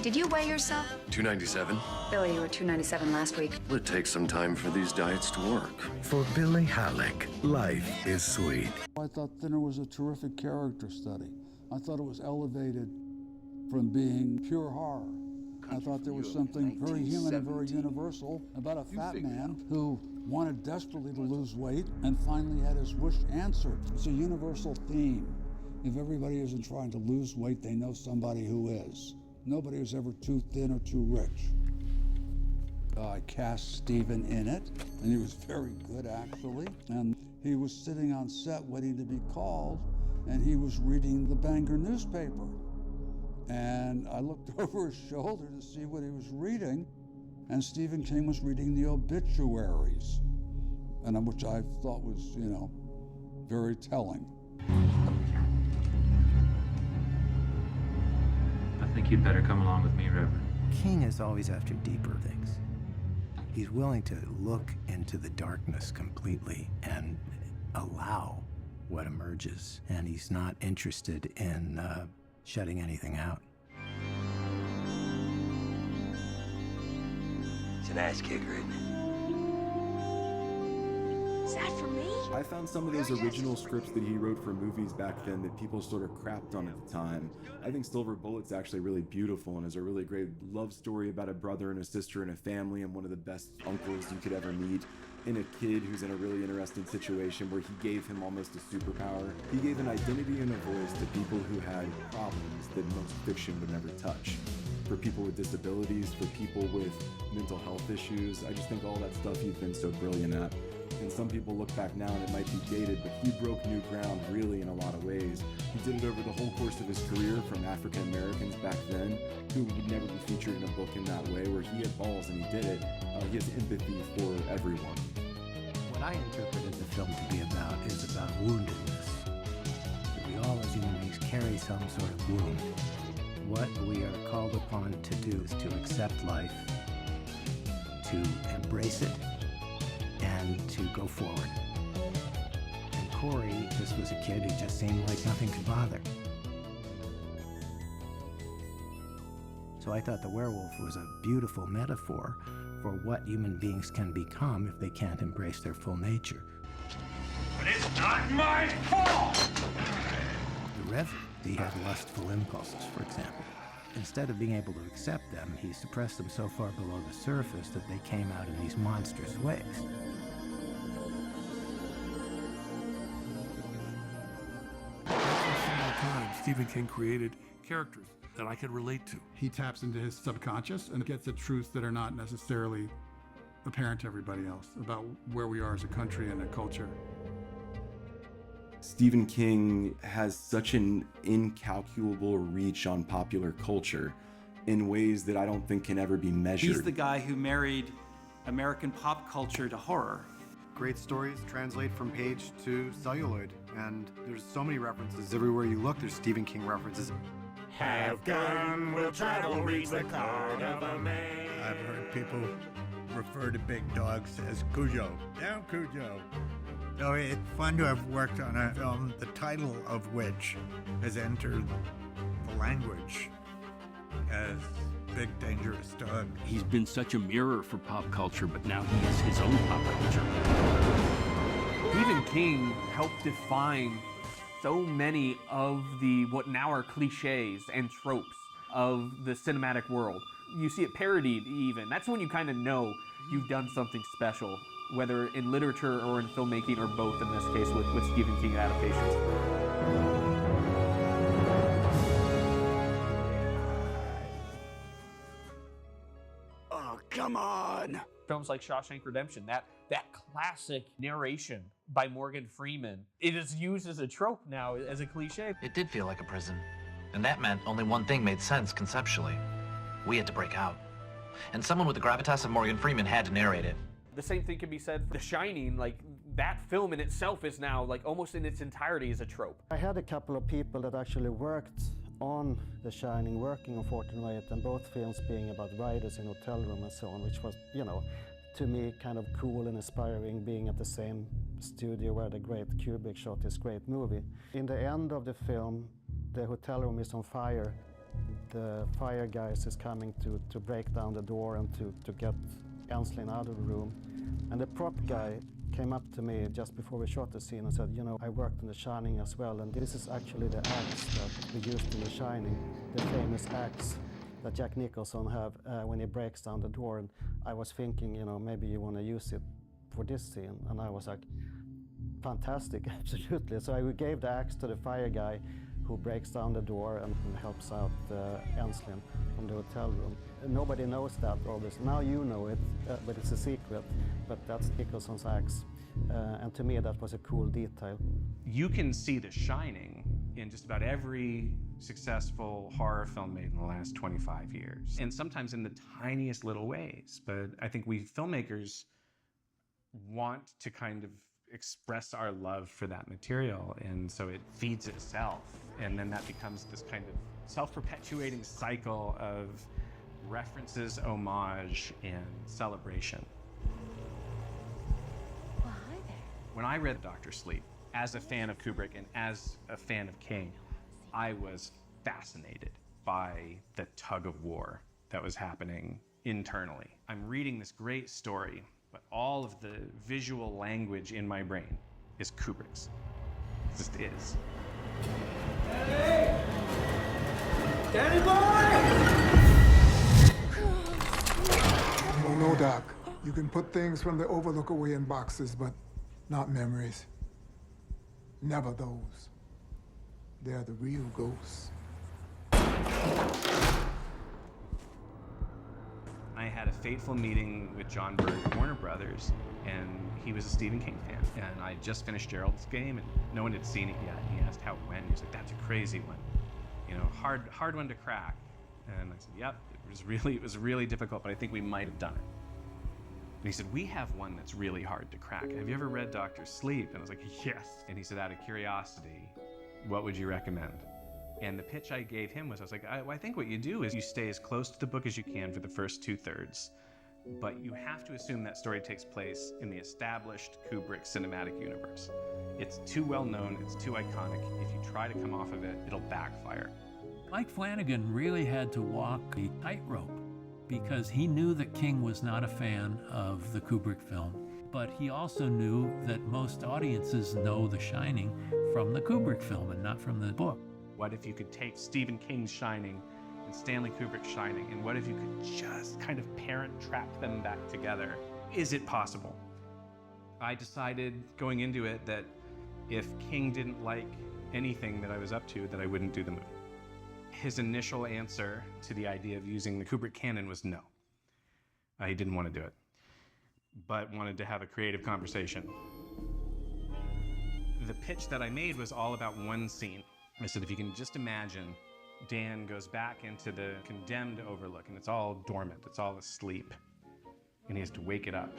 Did you weigh yourself? 297. Billy, you were 297 last week. It takes some time for these diets to work. For Billy Halleck, life is sweet. I thought Thinner was a terrific character study. I thought it was elevated from being pure horror. I thought there was something very human and very universal about a fat man who wanted desperately to lose weight and finally had his wish answered. It's a universal theme. If everybody isn't trying to lose weight, they know somebody who is. Nobody was ever too thin or too rich. I cast Stephen in it, and he was very good, actually. And he was sitting on set waiting to be called, and he was reading the Bangor newspaper. And I looked over his shoulder to see what he was reading, and Stephen King was reading the obituaries, and which I thought was, very telling. I think you'd better come along with me, Reverend. King is always after deeper things. He's willing to look into the darkness completely and allow what emerges, and he's not interested in shutting anything out. It's an ass kicker, isn't it? Is that for me? I found some of those original scripts that he wrote for movies back then that people sort of crapped on at the time. I think Silver Bullet's actually really beautiful and is a really great love story about a brother and a sister and a family and one of the best uncles you could ever meet. In a kid who's in a really interesting situation where he gave him almost a superpower. He gave an identity and a voice to people who had problems that most fiction would never touch. For people with disabilities, for people with mental health issues. I just think all that stuff he's been so brilliant at. And some people look back now and it might be dated, but he broke new ground really in a lot of ways. He did it over the whole course of his career from African Americans back then, who would never be featured in a book in that way, where he had balls and he did it. He has empathy for everyone. What I interpreted the film to be about is about woundedness. We all as human beings carry some sort of wound. what we are called upon to do is to accept life, to embrace it, and to go forward. And Corey just was a kid who just seemed like nothing could bother. So I thought the werewolf was a beautiful metaphor for what human beings can become if they can't embrace their full nature. But it's not my fault! The Reverend, he had lustful impulses, for example. Instead of being able to accept them, he suppressed them so far below the surface that they came out in these monstrous ways. Every single time Stephen King created characters that I could relate to. He taps into his subconscious and gets at truths that are not necessarily apparent to everybody else about where we are as a country and a culture. Stephen King has such an incalculable reach on popular culture in ways that I don't think can ever be measured. He's the guy who married American pop culture to horror. Great stories translate from page to celluloid, and there's so many references. Everywhere you look, there's Stephen King references. Have gun, will travel, reach the card of a man. I've heard people refer to big dogs as Cujo. Down Cujo. So it's fun to have worked on a film, the title of which has entered the language as Big Dangerous Dog. He's been such a mirror for pop culture, but now he is his own pop culture. Stephen King helped define so many of what now are cliches and tropes of the cinematic world. You see it parodied even. That's when you kind of know you've done something special, whether in literature or in filmmaking or both in this case with Stephen King adaptations. Oh, come on! Films like Shawshank Redemption, that classic narration by Morgan Freeman, it is used as a trope now, as a cliche. It did feel like a prison, and that meant only one thing made sense conceptually. We had to break out. And someone with the gravitas of Morgan Freeman had to narrate it. The same thing can be said for The Shining. Like, that film in itself is now, like, almost in its entirety is a trope. I had a couple of people that actually worked on The Shining, working on 1408, and both films being about writers in hotel room and so on, which was, you know, to me kind of cool and inspiring, being at the same studio where the great Kubrick shot his great movie. In the end of the film, the hotel room is on fire. The fire guys is coming to break down the door and to get Enslin out of the room. And the prop guy came up to me just before we shot the scene and said, you know, I worked in The Shining as well, and this is actually the axe that we used in The Shining, the famous axe that Jack Nicholson have when he breaks down the door. And I was thinking, you know, maybe you want to use it for this scene. And I was like, fantastic, absolutely. So I gave the axe to the fire guy who breaks down the door and helps out Enslin from the hotel room. Nobody knows that, obviously. Now you know it, but it's a secret. But that's Nicholson's axe. And to me, that was a cool detail. You can see The Shining in just about every successful horror film made in the last 25 years. And sometimes in the tiniest little ways. But I think we filmmakers want to kind of express our love for that material, and so it feeds itself, and then that becomes this kind of self-perpetuating cycle of references, homage, and celebration. Well, hi there. When I read Dr. Sleep, as a fan of Kubrick and as a fan of King, I was fascinated by the tug of war that was happening internally. I'm reading this great story, but all of the visual language in my brain is Kubrick's. It just is. Danny! Danny boy! Oh, no, Doc. You can put things from the Overlook away in boxes, but not memories. Never those. They're the real ghosts. I had a fateful meeting with John Berg at Warner Brothers, and he was a Stephen King fan. And I just finished Gerald's Game, and no one had seen it yet. And he asked how it went. He was like, "That's a crazy one, you know, hard one to crack." And I said, "Yep, it was really difficult, but I think we might have done it." And he said, "We have one that's really hard to crack. Have you ever read Dr. Sleep?" And I was like, "Yes." And he said, "Out of curiosity, what would you recommend?" And the pitch I gave him was, I was like, I think what you do is you stay as close to the book as you can for the first 2/3, but you have to assume that story takes place in the established Kubrick cinematic universe. It's too well known, it's too iconic. If you try to come off of it, it'll backfire. Mike Flanagan really had to walk a tightrope because he knew that King was not a fan of the Kubrick film, but he also knew that most audiences know The Shining from the Kubrick film and not from the book. What if you could take Stephen King's Shining and Stanley Kubrick's Shining, and what if you could just kind of parent trap them back together? Is it possible? I decided going into it that if King didn't like anything that I was up to, that I wouldn't do the movie. His initial answer to the idea of using the Kubrick canon was no. He didn't want to do it, but wanted to have a creative conversation. The pitch that I made was all about one scene. I said, if you can just imagine, Dan goes back into the condemned overlook, and it's all dormant, it's all asleep, and he has to wake it up.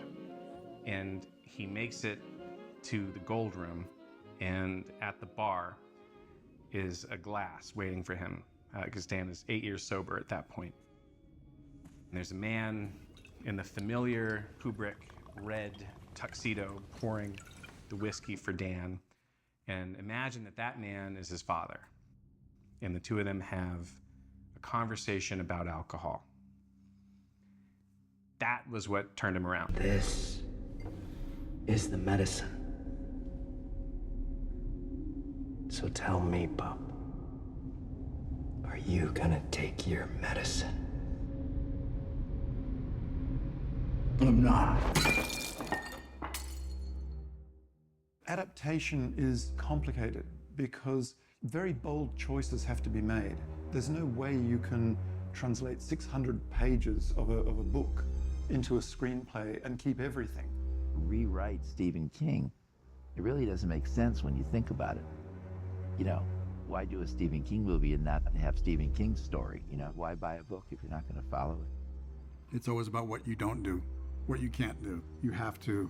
And he makes it to the gold room, and at the bar is a glass waiting for him, because Dan is 8 years sober at that point. And there's a man in the familiar Kubrick red tuxedo pouring the whiskey for Dan. And imagine that that man is his father. And the two of them have a conversation about alcohol. That was what turned him around. This is the medicine. So tell me, pup, are you gonna take your medicine? I'm not. Adaptation is complicated because very bold choices have to be made. There's no way you can translate 600 pages of a book into a screenplay and keep everything. Rewrite Stephen King. It really doesn't make sense when you think about it. You know, why do a Stephen King movie and not have Stephen King's story? You know, why buy a book if you're not going to follow it? It's always about what you don't do, what you can't do. You have to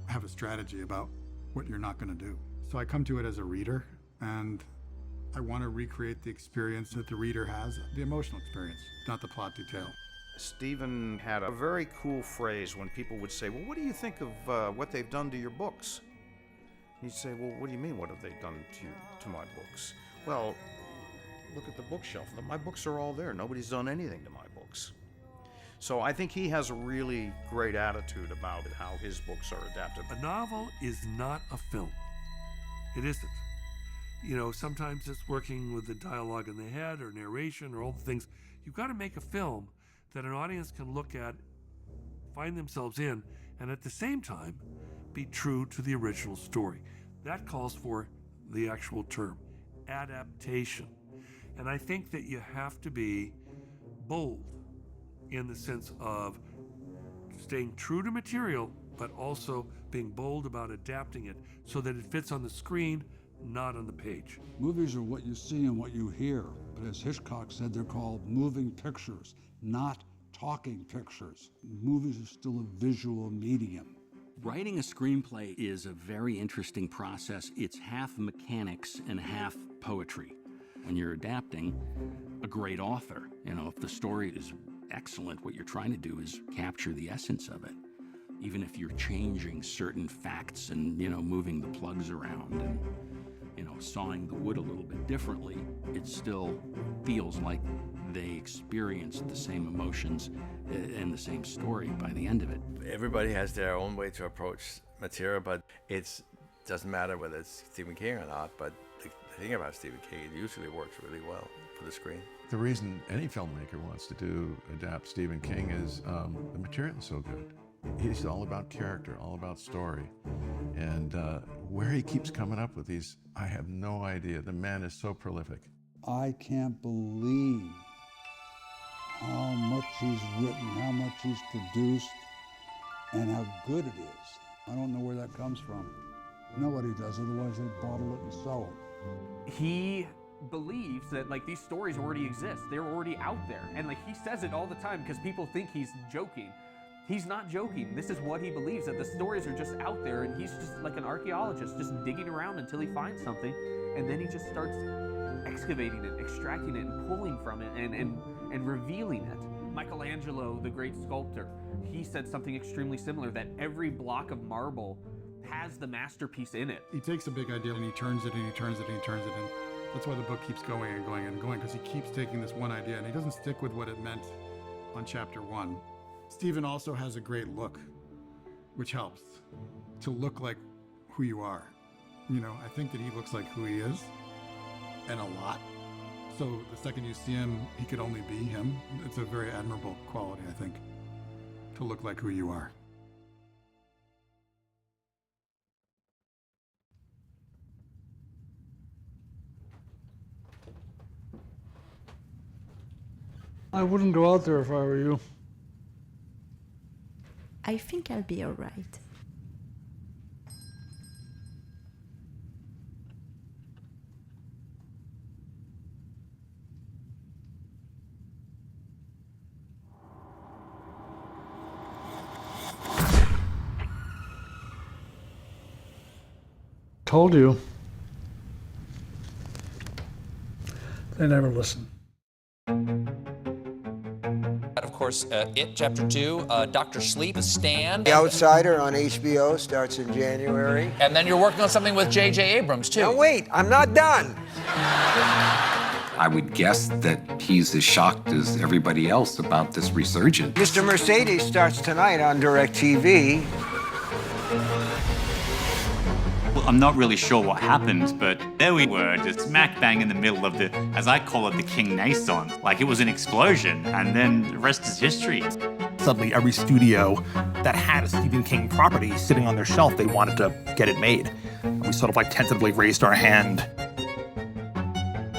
have a strategy about what you're not going to do. So I come to it as a reader, and I want to recreate the experience that the reader has, the emotional experience, not the plot detail. Stephen had a very cool phrase when people would say, well, what do you think of what they've done to your books? He'd say, well, what do you mean, what have they done to my books? Well, look at the bookshelf. My books are all there. Nobody's done anything to my books. So I think he has a really great attitude about how his books are adapted. A novel is not a film. It isn't. You know, sometimes it's working with the dialogue in the head or narration or all the things. You've got to make a film that an audience can look at, find themselves in, and at the same time, be true to the original story. That calls for the actual term, adaptation. And I think that you have to be bold in the sense of staying true to material, but also being bold about adapting it so that it fits on the screen, not on the page. Movies are what you see and what you hear, but as Hitchcock said, they're called moving pictures, not talking pictures. Movies are still a visual medium. Writing a screenplay is a very interesting process. It's half mechanics and half poetry. When you're adapting, a great author, you know, if the story is excellent, what you're trying to do is capture the essence of it. Even if you're changing certain facts and, you know, moving the plugs around and, you know, sawing the wood a little bit differently, it still feels like they experienced the same emotions and the same story by the end of it. Everybody has their own way to approach material, but it doesn't matter whether it's Stephen King or not, but the thing about Stephen King, it usually works really well for the screen. The reason any filmmaker wants to adapt Stephen King is the material is so good. He's all about character, all about story. And where he keeps coming up with these, I have no idea. The man is so prolific. I can't believe how much he's written, how much he's produced, and how good it is. I don't know where that comes from. Nobody does, otherwise they'd bottle it and sell it. He believes that like these stories already exist. They're already out there. And like he says it all the time because people think he's joking. He's not joking. This is what he believes, that the stories are just out there and he's just like an archaeologist just digging around until he finds something, and then he just starts excavating it, extracting it, and pulling from it, and revealing it. Michelangelo, the great sculptor, he said something extremely similar, that every block of marble has the masterpiece in it. He takes a big idea and he turns it and he turns it and he turns it, and that's why the book keeps going and going and going, because he keeps taking this one idea and he doesn't stick with what it meant on chapter 1. Stephen also has a great look, which helps to look like who you are. You know, I think that he looks like who he is, and a lot. So the second you see him, he could only be him. It's a very admirable quality, I think, to look like who you are. I wouldn't go out there if I were you. I think I'll be all right. Told you. They never listen. Of course, It, Chapter 2, Dr. Sleep, The Stand. The Outsider on HBO starts in January. And then you're working on something with J.J. Abrams, too. Now wait, I'm not done. I would guess that he's as shocked as everybody else about this resurgence. Mr. Mercedes starts tonight on DirecTV. Well, I'm not really sure what happened, but there we were, just smack bang in the middle of the, as I call it, the King Naissance. Like it was an explosion, and then the rest is history. Suddenly, every studio that had a Stephen King property sitting on their shelf, they wanted to get it made. And we sort of like tentatively raised our hand.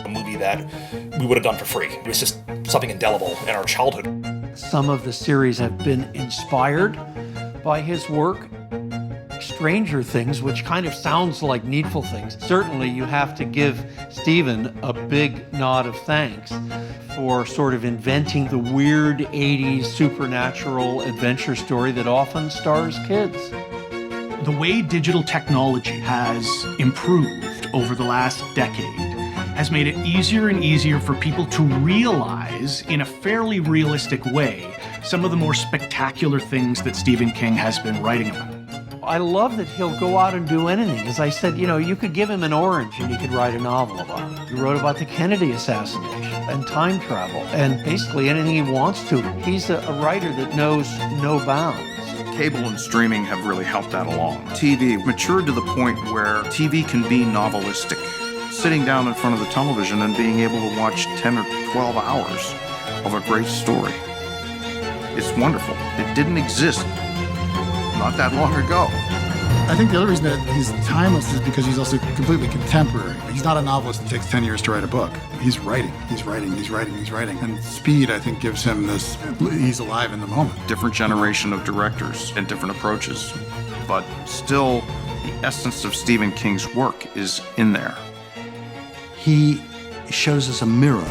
A movie that we would have done for free. It was just something indelible in our childhood. Some of the series have been inspired by his work. Stranger Things, which kind of sounds like Needful Things. Certainly you have to give Stephen a big nod of thanks for sort of inventing the weird 80s supernatural adventure story that often stars kids. The way digital technology has improved over the last decade has made it easier and easier for people to realize in a fairly realistic way some of the more spectacular things that Stephen King has been writing about. I love that he'll go out and do anything. As I said, you know, you could give him an orange and he could write a novel about it. He wrote about the Kennedy assassination and time travel and basically anything he wants to. He's a writer that knows no bounds. Cable and streaming have really helped that along. TV matured to the point where TV can be novelistic. Sitting down in front of the television and being able to watch 10 or 12 hours of a great story. It's wonderful. It didn't exist not that long ago. I think the other reason that he's timeless is because he's also completely contemporary. He's not a novelist that takes 10 years to write a book. He's writing, he's writing, he's writing, he's writing. And speed, I think, gives him this, he's alive in the moment. Different generation of directors and different approaches, but still the essence of Stephen King's work is in there. He shows us a mirror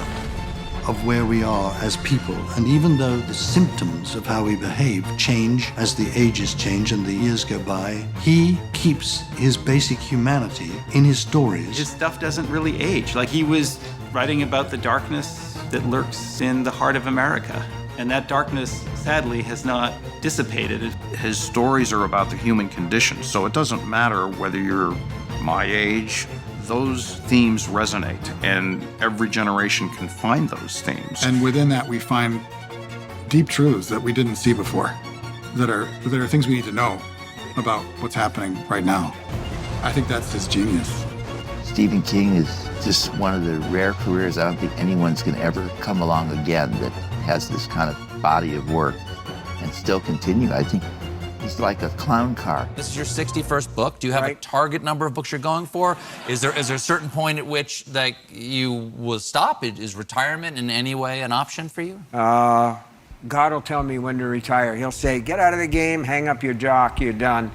of where we are as people, and even though the symptoms of how we behave change as the ages change and the years go by, he keeps his basic humanity in his stories. His stuff doesn't really age. Like he was writing about the darkness that lurks in the heart of America, and that darkness, sadly, has not dissipated. His stories are about the human condition, so it doesn't matter whether you're my age. Those themes resonate, and every generation can find those themes. And within that, we find deep truths that we didn't see before, that are things we need to know about what's happening right now. I think that's his genius. Stephen King is just one of the rare careers I don't think anyone's going to ever come along again that has this kind of body of work and still continue. I think he's like a clown car. This is your 61st book. Do you have a target number of books you're going for? Is there a certain point at which like you will stop? Is retirement in any way an option for you? God will tell me when to retire. He'll say, get out of the game, hang up your jock, you're done.